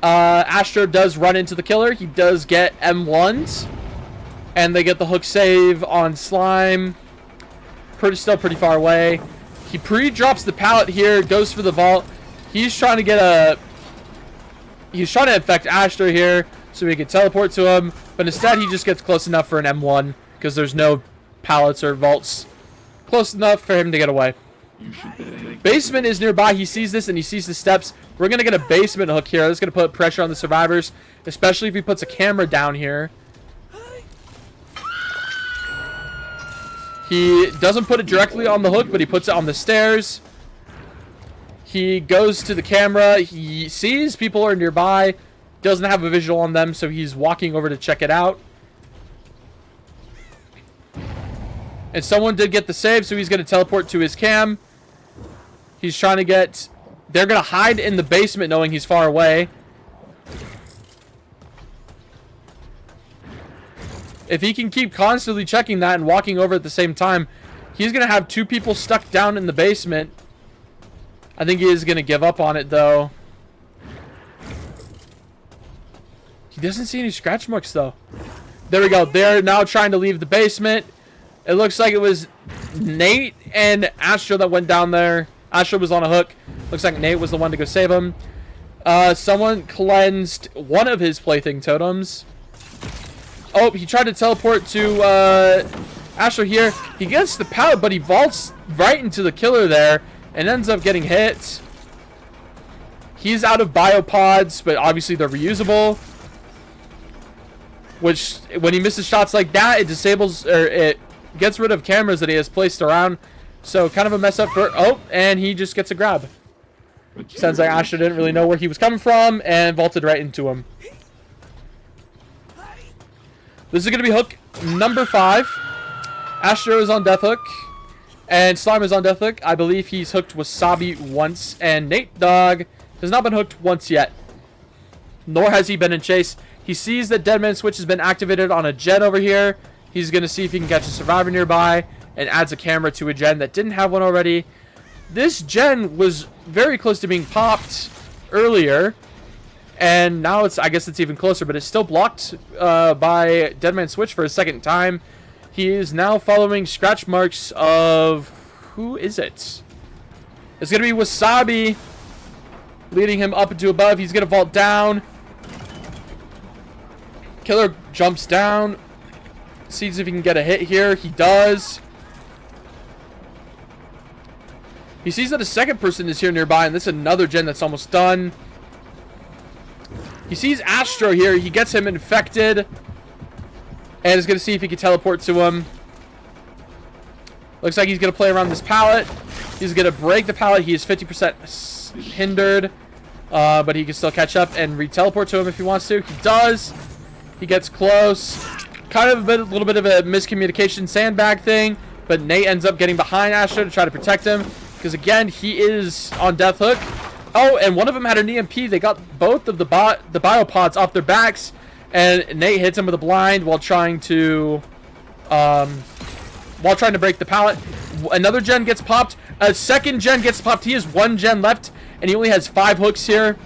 [SPEAKER 1] Astro does run into the killer. He does get M1s. And they get the hook save on Slime. Still pretty far away. He pre-drops the pallet here. Goes for the vault. He's trying to get a... He's trying to infect Astro here so he can teleport to him. But instead, he just gets close enough for an M1. Because there's no pallets or vaults close enough for him to get away. Basement is nearby. He sees this and he sees the steps. We're going to get a basement hook here. That's going to put pressure on the survivors, especially if he puts a camera down here. He doesn't put it directly on the hook, but he puts it on the stairs. He goes to the camera. He sees people are nearby. Doesn't have a visual on them, so he's walking over to check it out. And someone did get the save, so he's going to teleport to his cam. He's trying to get... They're going to hide in the basement knowing he's far away. If he can keep constantly checking that and walking over at the same time, he's going to have 2 people stuck down in the basement. I think he is going to give up on it, though. He doesn't see any scratch marks, though. There we go. They're now trying to leave the basement. It looks like it was Nate and Astro that went down there. Astro was on a hook. Looks like Nate was the one to go save him. Someone cleansed one of his plaything totems. Oh, he tried to teleport to Astro here. He gets the pallet, but he vaults right into the killer there and ends up getting hit. He's out of biopods, but obviously they're reusable. Which, when he misses shots like that, it disables, or it gets rid of cameras that he has placed around. So, kind of a mess up for... Oh, and he just gets a grab. Sounds like Astro didn't really know where he was coming from and vaulted right into him. This is going to be hook number 5. Astro is on Death Hook. And Slime is on Death Hook. I believe he's hooked Wasabi once. And Nate Dogg Has not been hooked once yet. Nor has he been in chase. He sees that Deadman Switch has been activated on a gen over here. He's going to see if he can catch a survivor nearby and adds a camera to a gen that didn't have one already. This gen was very close to being popped earlier. And now I guess it's even closer, but it's still blocked by Deadman Switch for a second time. He is now following scratch marks of... Who is it? It's going to be Wasabi leading him up into above. He's going to vault down. Killer jumps down. Sees if he can get a hit here. He does. He sees that a second person is here nearby, and this is another gen that's almost done. He sees Astro here. He gets him infected. And is going to see if he can teleport to him. Looks like he's going to play around this pallet. He's going to break the pallet. He is 50% hindered. But he can still catch up and re-teleport to him if he wants to. He does. He gets close. Kind of a little bit of a miscommunication sandbag thing. But Nate ends up getting behind Astro to try to protect him. Because, again, he is on Death Hook. Oh, and one of them had an EMP. They got both of the biopods off their backs. And Nate hits him with a blind while trying to break the pallet. Another gen gets popped. A second gen gets popped. He has one gen left, and he only has 5 hooks here.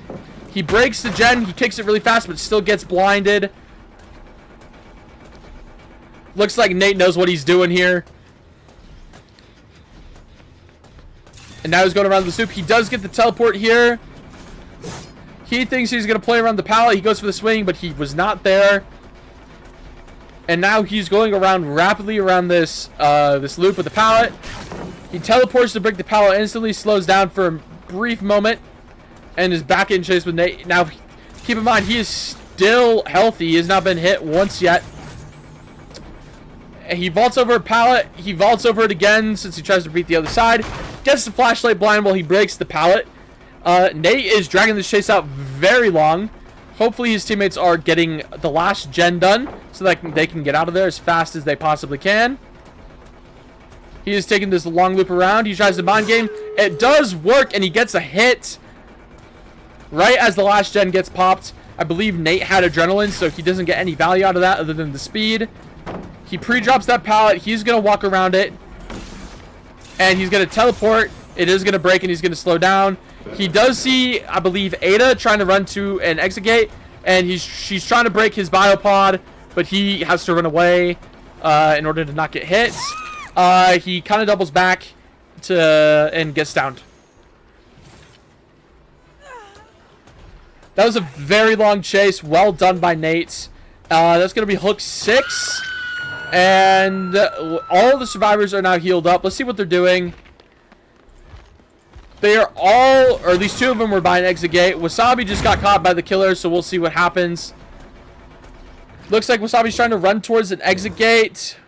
[SPEAKER 1] He breaks the gen. He kicks it really fast, but still gets blinded. Looks like Nate knows what he's doing here. And now he's going around the soup. He does get the teleport here. He thinks he's going to play around the pallet. He goes for the swing, but he was not there. And now he's going around rapidly around this this loop with the pallet. He teleports to break the pallet instantly, slows down for a brief moment, and is back in chase with Nate. Now, keep in mind, he is still healthy. He has not been hit once yet. He vaults over a pallet. He vaults over it again since he tries to beat the other side. Gets the flashlight blind while he breaks the pallet. Nate is dragging this chase out very long. Hopefully his teammates are getting the last gen done so that they can get out of there as fast as they possibly can. He is taking this long loop around. He tries to mind game. It does work, and he gets a hit right as the last gen gets popped. I believe Nate had adrenaline, so he doesn't get any value out of that other than the speed. He pre-drops that pallet. He's going to walk around it, and he's going to teleport. It is going to break, and he's going to slow down. He does see, I believe, Ada trying to run to an exit gate, and she's trying to break his biopod, but he has to run away in order to not get hit. He kind of doubles back and gets downed. That was a very long chase. Well done by Nate. That's going to be hook 6. And all the survivors are now healed up. Let's see what they're doing. They are all, or at least 2 of them were by an exit gate. Wasabi just got caught by the killer, so we'll see what happens. Looks like Wasabi's trying to run towards an exit gate.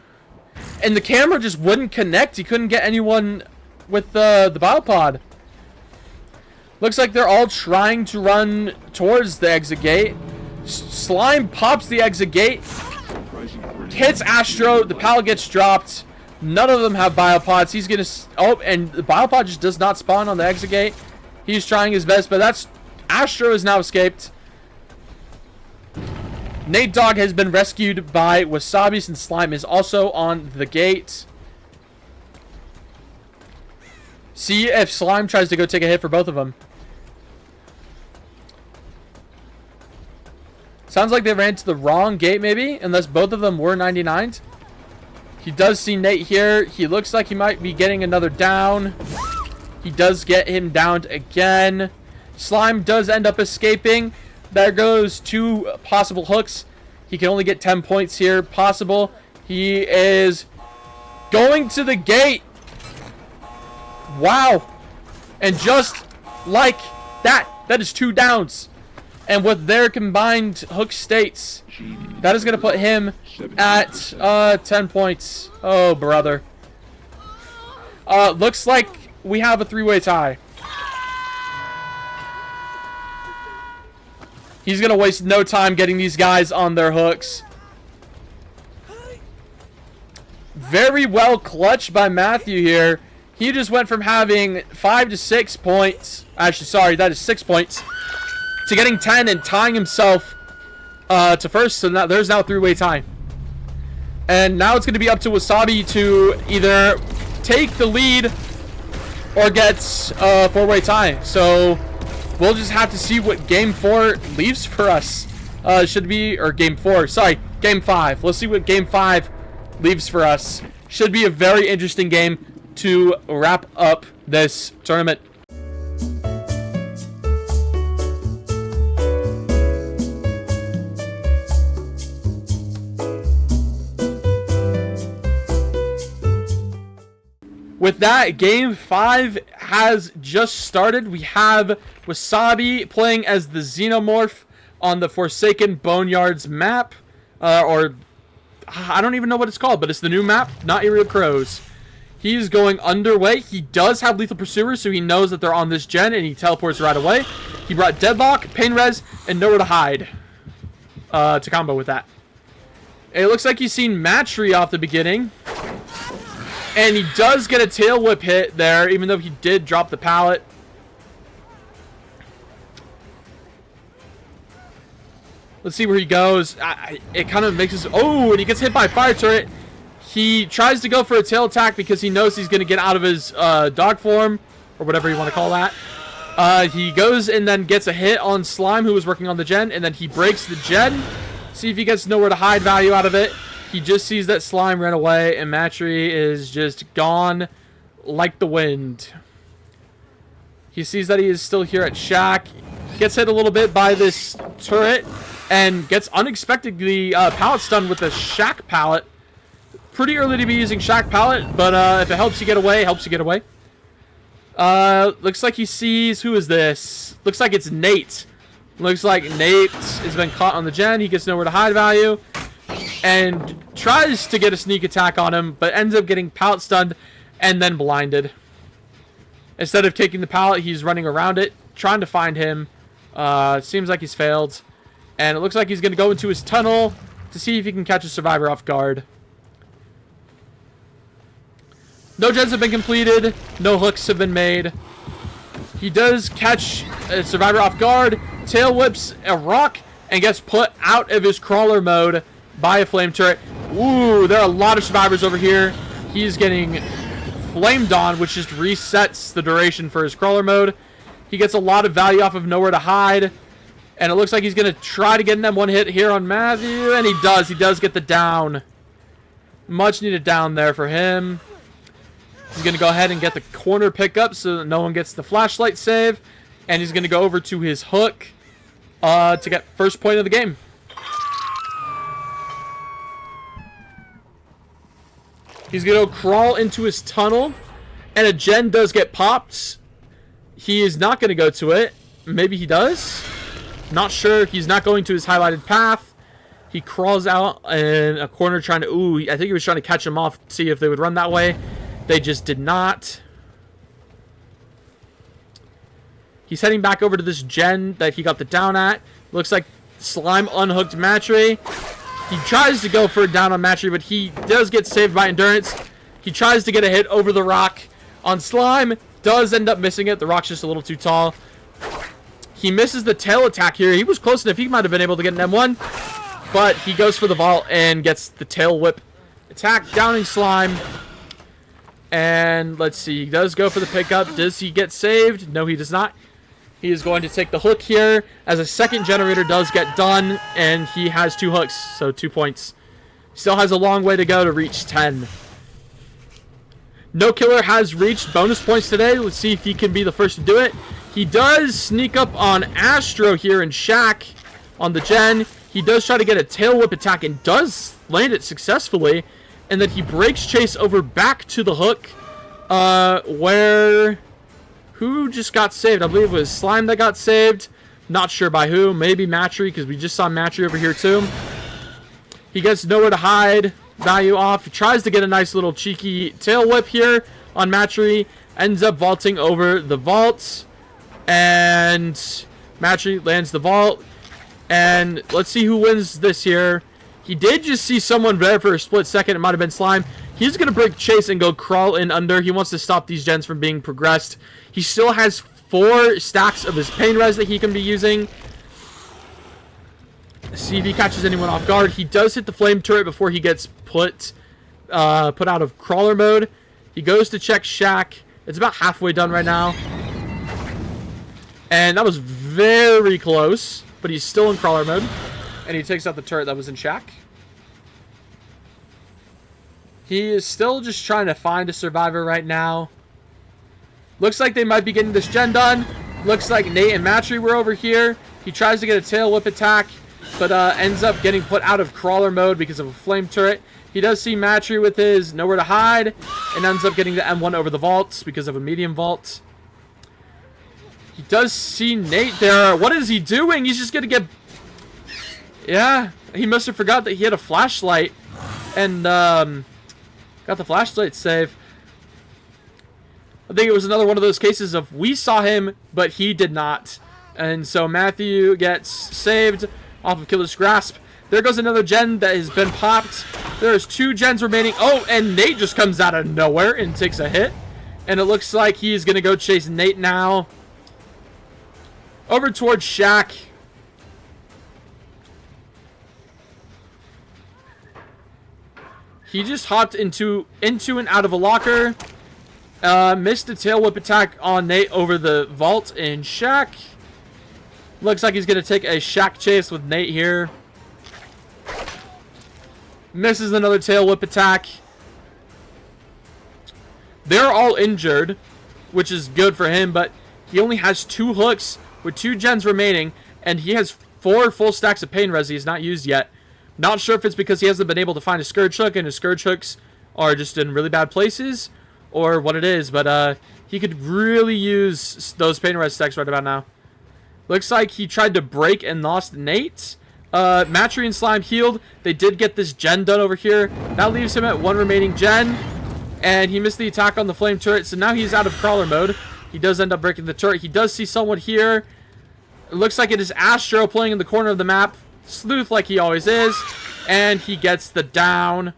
[SPEAKER 1] And the camera just wouldn't connect. He couldn't get anyone with the biopod. Looks like they're all trying to run towards the exit gate. Slime pops the exit gate. Hits Astro. The pallet gets dropped. None of them have biopods. He's going to... Oh, and the biopod just does not spawn on the exit gate. He's trying his best, but that's... Astro has now escaped. Nate Dogg has been rescued by Wasabi since Slime is also on the gate. See if Slime tries to go take a hit for both of them. Sounds like they ran to the wrong gate, maybe, unless both of them were 99s. He does see Nate here. He looks like he might be getting another down. He does get him downed again. Slime does end up escaping. There goes 2 possible hooks. He can only get 10 points here. Possible. He is going to the gate. Wow. And just like that, that is 2 downs. And with their combined hook states, that is going to put him at 10 points. Oh, brother. Looks like we have a 3-way tie. He's going to waste no time getting these guys on their hooks. Very well clutched by Matthew here. He just went from having 5 to 6 points. Actually, sorry, that is 6 points. To getting 10 and tying himself to first. So now there's now a 3-way tie. And now it's going to be up to Wasabi to either take the lead or get a 4-way tie. So we'll just have to see what game 4 leaves for us. Should be, or game 4, sorry, game 5. Let's see what game 5 leaves for us. Should be a very interesting game to wrap up this tournament. With that, game 5 has just started. We have Wasabi playing as the Xenomorph on the Forsaken Boneyards map. Or, I don't even know what it's called, but it's the new map, Not Area Crows. He's going underway. He does have Lethal Pursuer, so he knows that they're on this gen, and he teleports right away. He brought Deadlock, Pain Res, and Nowhere to Hide to combo with that. It looks like he's seen Matry off the beginning. And he does get a tail whip hit there, even though he did drop the pallet. Let's see where he goes. It kind of makes us... Oh, and he gets hit by a fire turret. He tries to go for a tail attack because he knows he's going to get out of his dog form, or whatever you want to call that. He goes and then gets a hit on Slime, who was working on the gen, and then he breaks the gen. See if he gets Nowhere to Hide value out of it. He just sees that Slime ran away, and Matry is just gone like the wind. He sees that he is still here at Shack. Gets hit a little bit by this turret, and gets unexpectedly pallet stunned with a Shack pallet. Pretty early to be using Shack pallet, but if it helps you get away, helps you get away. Looks like he sees... Who is this? Looks like it's Nate. Looks like Nate has been caught on the gen. He gets Nowhere to Hide value. And tries to get a sneak attack on him, but ends up getting pallet stunned and then blinded. Instead of taking the pallet, he's running around it, trying to find him. Seems like he's failed. And it looks like he's going to go into his tunnel to see if he can catch a survivor off guard. No gens have been completed. No hooks have been made. He does catch a survivor off guard, tail whips a rock, and gets put out of his crawler mode by a flame turret. Ooh, there are a lot of survivors over here. He's getting flamed on, which just resets the duration for his crawler mode. He gets a lot of value off of Nowhere to Hide. And it looks like he's going to try to get an M1 hit here on Matthew. And he does. He does get the down. Much needed down there for him. He's going to go ahead and get the corner pickup so that no one gets the flashlight save. And he's going to go over to his hook to get first point of the game. He's going to crawl into his tunnel. And a gen does get popped. He is not going to go to it. Maybe he does. Not sure. He's not going to his highlighted path. He crawls out in a corner trying to... Ooh, I think he was trying to catch him off to see if they would run that way. They just did not. He's heading back over to this gen that he got the down at. Looks like Slime unhooked Matry. He tries to go for a down on Matry, but he does get saved by Endurance. He tries to get a hit over the rock on Slime. Does end up missing it. The rock's just a little too tall. He misses the tail attack here. He was close enough. He might have been able to get an M1. But he goes for the vault and gets the tail whip attack, downing Slime. And let's see. He does go for the pickup. Does he get saved? No, he does not. He is going to take the hook here as a second generator does get done. And he has 2 hooks, so 2 points. Still has a long way to go to reach 10. No Killer has reached bonus points today. Let's see if he can be the first to do it. He does sneak up on Astro here in Shack on the gen. He does try to get a tail whip attack and does land it successfully. And then he breaks chase over back to the hook where... Who just got saved? I believe it was Slime that got saved. Not sure by who. Maybe Matry, because we just saw Matry over here too. He gets Nowhere to Hide value off. He tries to get a nice little cheeky tail whip here on Matry. Ends up vaulting over the vaults. And Matry lands the vault. And let's see who wins this here. He did just see someone there for a split second. It might have been Slime. He's going to break chase and go crawl in under. He wants to stop these gens from being progressed. He still has 4 stacks of his pain res that he can be using. See if he catches anyone off guard. He does hit the flame turret before he gets put out of crawler mode. He goes to check Shack. It's about halfway done right now. And that was very close, but he's still in crawler mode. And he takes out the turret that was in Shack. He is still just trying to find a survivor right now. Looks like they might be getting this gen done. Looks like Nate and Matry were over here. He tries to get a tail whip attack, but ends up getting put out of crawler mode because of a flame turret. He does see Matry with his nowhere to hide, and ends up getting the M1 over the vault because of a medium vault. He does see Nate there. What is he doing? He's just going to get... Yeah, he must have forgot that he had a flashlight, and got the flashlight save. I think it was another one of those cases of we saw him, but he did not. And so Matthew gets saved off of Killer's Grasp. There goes another gen that has been popped. There's 2 gens remaining. Oh, and Nate just comes out of nowhere and takes a hit. And it looks like he's going to go chase Nate now. Over towards Shack. He just hopped into and out of a locker. Missed a tail whip attack on Nate over the vault in Shack. Looks like he's going to take a Shack chase with Nate here. Misses another tail whip attack. They're all injured, which is good for him, but he only has 2 hooks with 2 gens remaining, and he has 4 full stacks of pain res he's not used yet. Not sure if it's because he hasn't been able to find a scourge hook, and his scourge hooks are just in really bad places, or what it is, but he could really use those pain res stacks right about now. Looks like he tried to break and lost Nate. Matry and Slime healed. They did get this gen done over here. That leaves him at 1 remaining gen, and he missed the attack on the flame turret, so now he's out of crawler mode. He does end up breaking the turret. He does see someone here. It looks like it is Astro playing in the corner of the map. Sleuth like he always is. And he gets the down.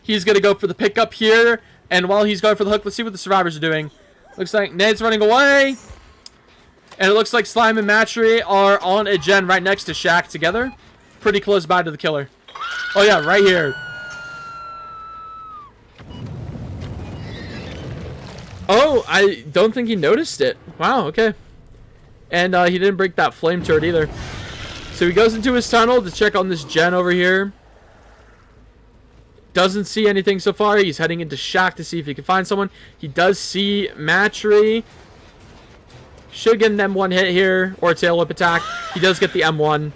[SPEAKER 1] He's going to go for the pickup here. And while he's going for the hook, let's see what the survivors are doing. Looks like Nate's running away. And it looks like Slime and Matry are on a gen right next to Shack together. Pretty close by to the killer. Oh yeah, right here. Oh, I don't think he noticed it. Wow, okay. And he didn't break that flame turret either. So he goes into his tunnel to check on this gen over here. Doesn't see anything so far. He's heading into Shack to see if he can find someone. He does see Matry. Should get an M1 hit here, or a tail whip attack. He does get the M1.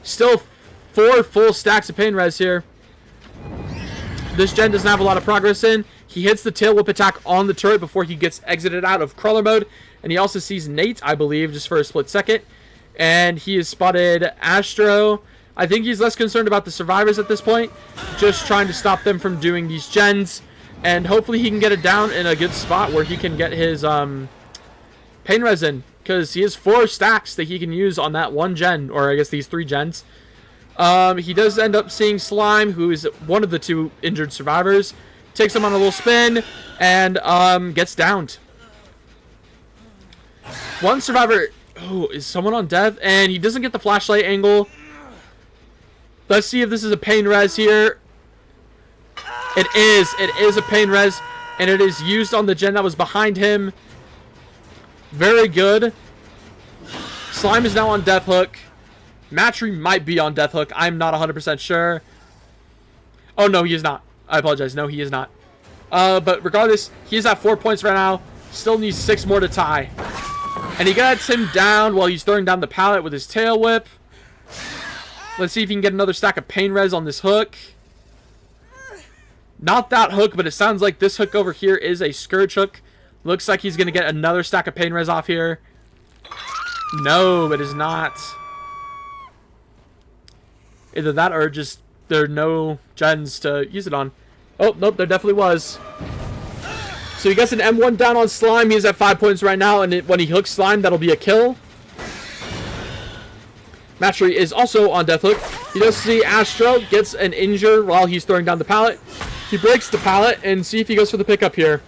[SPEAKER 1] Still 4 full stacks of pain res here. This gen doesn't have a lot of progress in. He hits the tail whip attack on the turret before he gets exited out of crawler mode. And he also sees Nate, I believe, just for a split second. And he has spotted Astro. I think he's less concerned about the survivors at this point. Just trying to stop them from doing these gens. And hopefully he can get it down in a good spot where he can get his pain resin. Because he has 4 stacks that he can use on that 1 gen. Or I guess these 3 gens. He does end up seeing Slime, who is one of the 2 injured survivors. Takes him on a little spin. And gets downed. One survivor... Oh, is someone on death? And he doesn't get the flashlight angle. Let's see if this is a pain res here. It is. It is a pain res. And it is used on the gen that was behind him. Very good. Slime is now on death hook. Matry might be on death hook. I'm not 100% sure. Oh, no, he is not. I apologize. No, he is not. But regardless, he is at 4 points right now. Still needs 6 more to tie. And he gets him down while he's throwing down the pallet with his tail whip. Let's see if he can get another stack of pain res on this hook. Not that hook, but it sounds like this hook over here is a scourge hook. Looks like he's going to get another stack of pain res off here. No, it is not. Either that or just there are no gens to use it on. Oh, nope, there definitely was. So he gets an M1 down on Slime. He's at 5 points right now, and when he hooks Slime, that'll be a kill. Matry is also on death hook. He does see Astro gets an injure while he's throwing down the pallet. He breaks the pallet and see if he goes for the pickup here.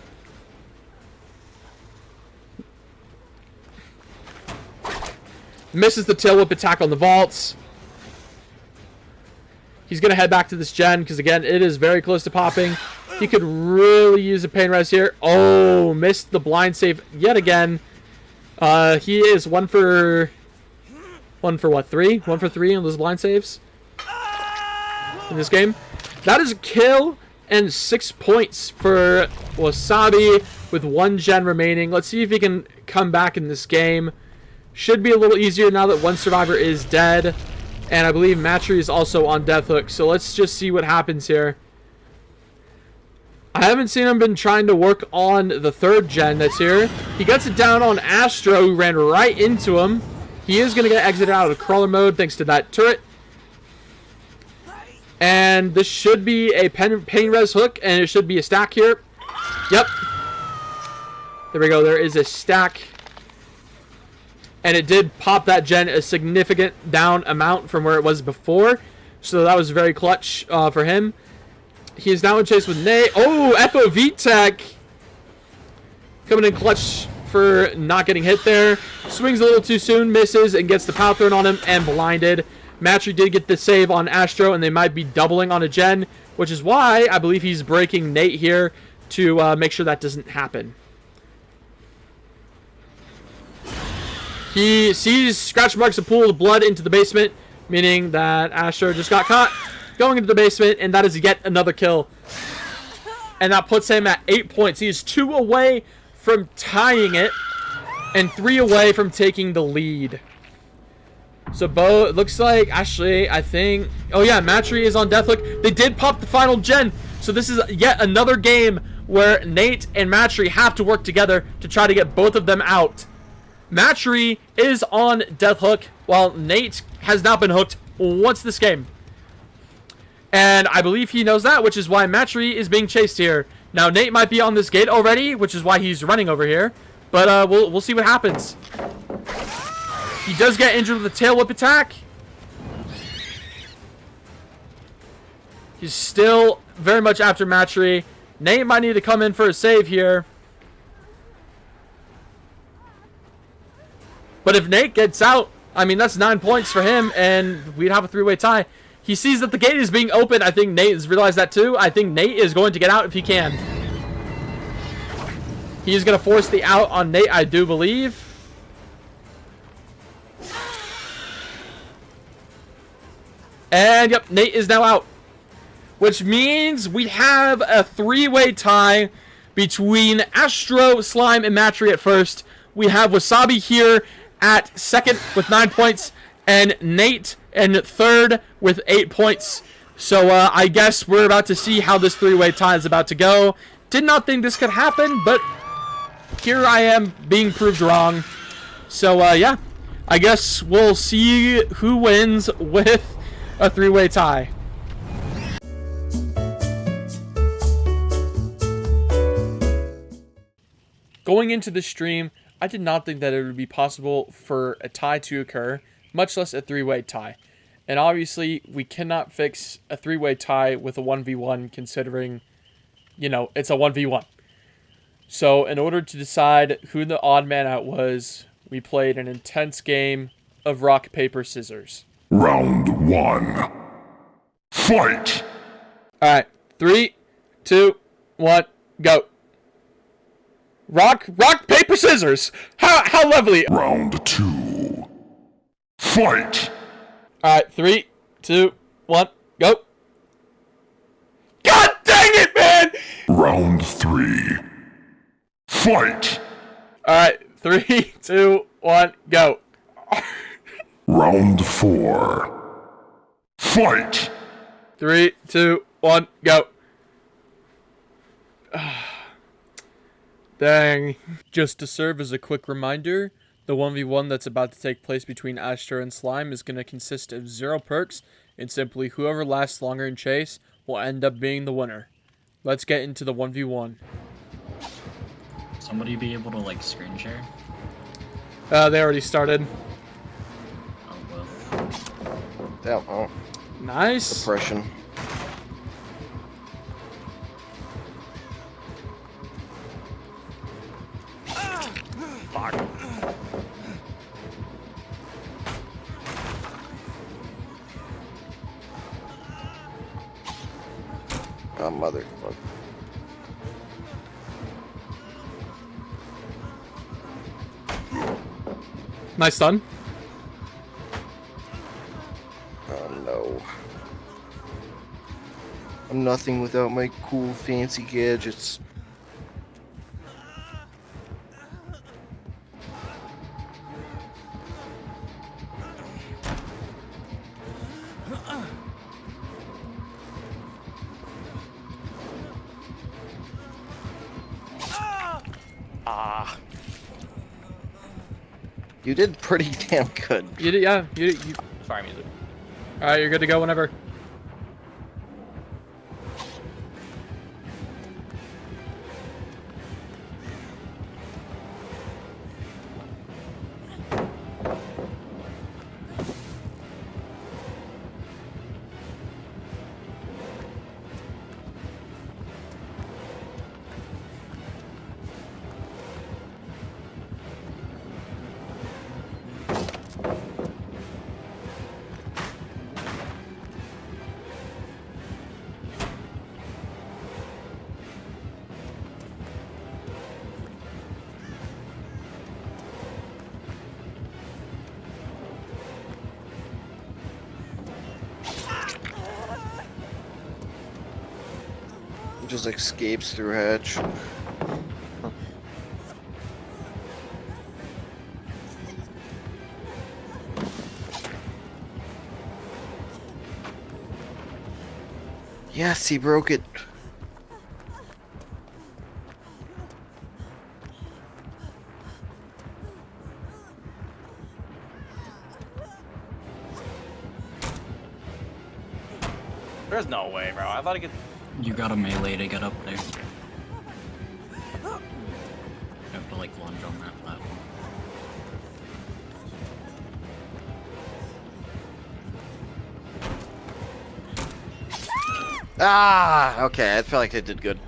[SPEAKER 1] Misses the tail whip attack on the vaults. He's going to head back to this gen because, again, it is very close to popping. He could really use a pain res here. Oh, missed the blind save yet again. He is one for what, 3? 1 for 3 on those blind saves in this game. That is a kill and 6 points for Wasabi with 1 gen remaining. Let's see if he can come back in this game. Should be a little easier now that one survivor is dead. And I believe Matry is also on Death Hook. So let's just see what happens here. I haven't seen him been trying to work on the 3rd gen that's here. He gets it down on Astro, who ran right into him. He is going to get exited out of crawler mode thanks to that turret. And this should be a pain res hook, and it should be a stack here. Yep. There we go. There is a stack. And it did pop that gen a significant down amount from where it was before. So that was very clutch for him. He is now in chase with Nate. Oh, FOV tech. Coming in clutch for not getting hit there. Swings a little too soon, misses, and gets the power thrown on him and blinded. Matry did get the save on Astro, and they might be doubling on a gen, which is why I believe he's breaking Nate here to make sure that doesn't happen. He sees scratch marks of pool of blood into the basement, meaning that Astro just got caught going into the basement, and that is yet another kill. And that puts him at 8 points. He is 2 away from tying it, and 3 away from taking the lead. So Bo, it looks like, actually, I think, oh yeah, Matry is on Death Hook. They did pop the final gen, so this is yet another game where Nate and Matry have to work together to try to get both of them out. Matry is on Death Hook, while Nate has not been hooked once this game. And I believe he knows that, which is why Matry is being chased here. Now, Nate might be on this gate already, which is why he's running over here. But we'll see what happens. He does get injured with a tail whip attack. He's still very much after Matry. Nate might need to come in for a save here. But if Nate gets out, I mean, that's 9 points for him, and we'd have a 3-way tie. He sees that the gate is being opened. I think Nate has realized that too. I think Nate is going to get out if he can. He's going to force the out on Nate, I do believe. And, yep, Nate is now out. Which means we have a 3-way tie between Astro, Slime, and Matry at first. We have Wasabi here at second with 9 points, and Nate in third with 8 points. So I guess we're about to see how this 3-way tie is about to go. Did not think this could happen, but here I am being proved wrong. So yeah, I guess we'll see who wins with a 3-way tie. Going into the stream, I did not think that it would be possible for a tie to occur, much less a 3-way tie. And obviously, we cannot fix a 3-way tie with a 1v1 considering, you know, it's a 1v1. So in order to decide who the odd man out was, we played an intense game of rock, paper, scissors.
[SPEAKER 2] Round 1. Fight!
[SPEAKER 1] Alright, 3, 2, 1, go. Rock, paper, scissors. How lovely.
[SPEAKER 2] Round 2. Fight.
[SPEAKER 1] Alright, 3, 2, 1, go. God dang it, man!
[SPEAKER 2] Round 3. Fight.
[SPEAKER 1] Alright, 3, 2, 1, go.
[SPEAKER 2] Round 4. Fight.
[SPEAKER 1] 3, 2, 1, go. Dang. Just to serve as a quick reminder, the 1v1 that's about to take place between Astro and Slime is going to consist of 0 perks, and simply whoever lasts longer in chase will end up being the winner. Let's get into the 1v1.
[SPEAKER 3] Somebody be able to, like, screen share?
[SPEAKER 1] They already started.
[SPEAKER 3] Oh, well.
[SPEAKER 4] Damn, oh.
[SPEAKER 1] Nice.
[SPEAKER 3] Depression.
[SPEAKER 4] Fuck.
[SPEAKER 3] Oh, motherfucker.
[SPEAKER 1] Nice stun.
[SPEAKER 3] Oh, no. I'm nothing without my cool, fancy gadgets.
[SPEAKER 4] Ah.
[SPEAKER 3] You did pretty damn good.
[SPEAKER 1] You did, yeah. You.
[SPEAKER 4] Sorry, music.
[SPEAKER 1] All right, you're good to go whenever.
[SPEAKER 3] Just escapes through hatch. Yes, he broke it.
[SPEAKER 4] There's no way, bro. I thought I could.
[SPEAKER 5] You got a melee to get up there. You have to like lunge on that platform.
[SPEAKER 3] Ah, okay. I felt like I did good.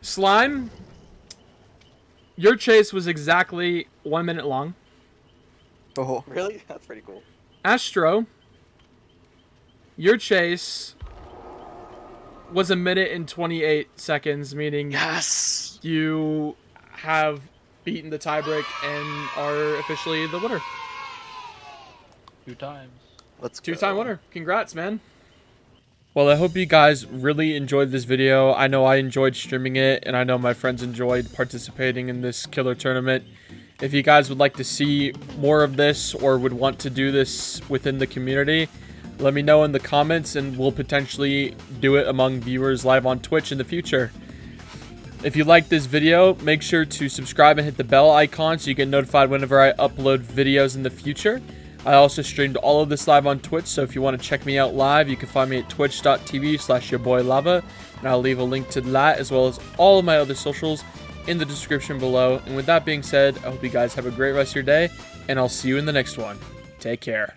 [SPEAKER 1] Slime. Your chase was exactly 1 minute long.
[SPEAKER 3] Oh,
[SPEAKER 4] Really? That's pretty cool.
[SPEAKER 1] Astro. Your chase was 1 minute and 28 seconds, meaning
[SPEAKER 3] yes.
[SPEAKER 1] you have beaten the tiebreak and are officially the winner.
[SPEAKER 4] 2 times.
[SPEAKER 3] Let's go.
[SPEAKER 1] Two-time winner. Congrats, man. Well, I hope you guys really enjoyed this video. I know I enjoyed streaming it, and I know my friends enjoyed participating in this killer tournament. If you guys would like to see more of this or would want to do this within the community, let me know in the comments, and we'll potentially do it among viewers live on Twitch in the future. If you like this video, make sure to subscribe and hit the bell icon so you get notified whenever I upload videos in the future. I also streamed all of this live on Twitch, so if you want to check me out live, you can find me at twitch.tv/yourboylava, and I'll leave a link to that as well as all of my other socials in the description below. And with that being said, I hope you guys have a great rest of your day, and I'll see you in the next one. Take care.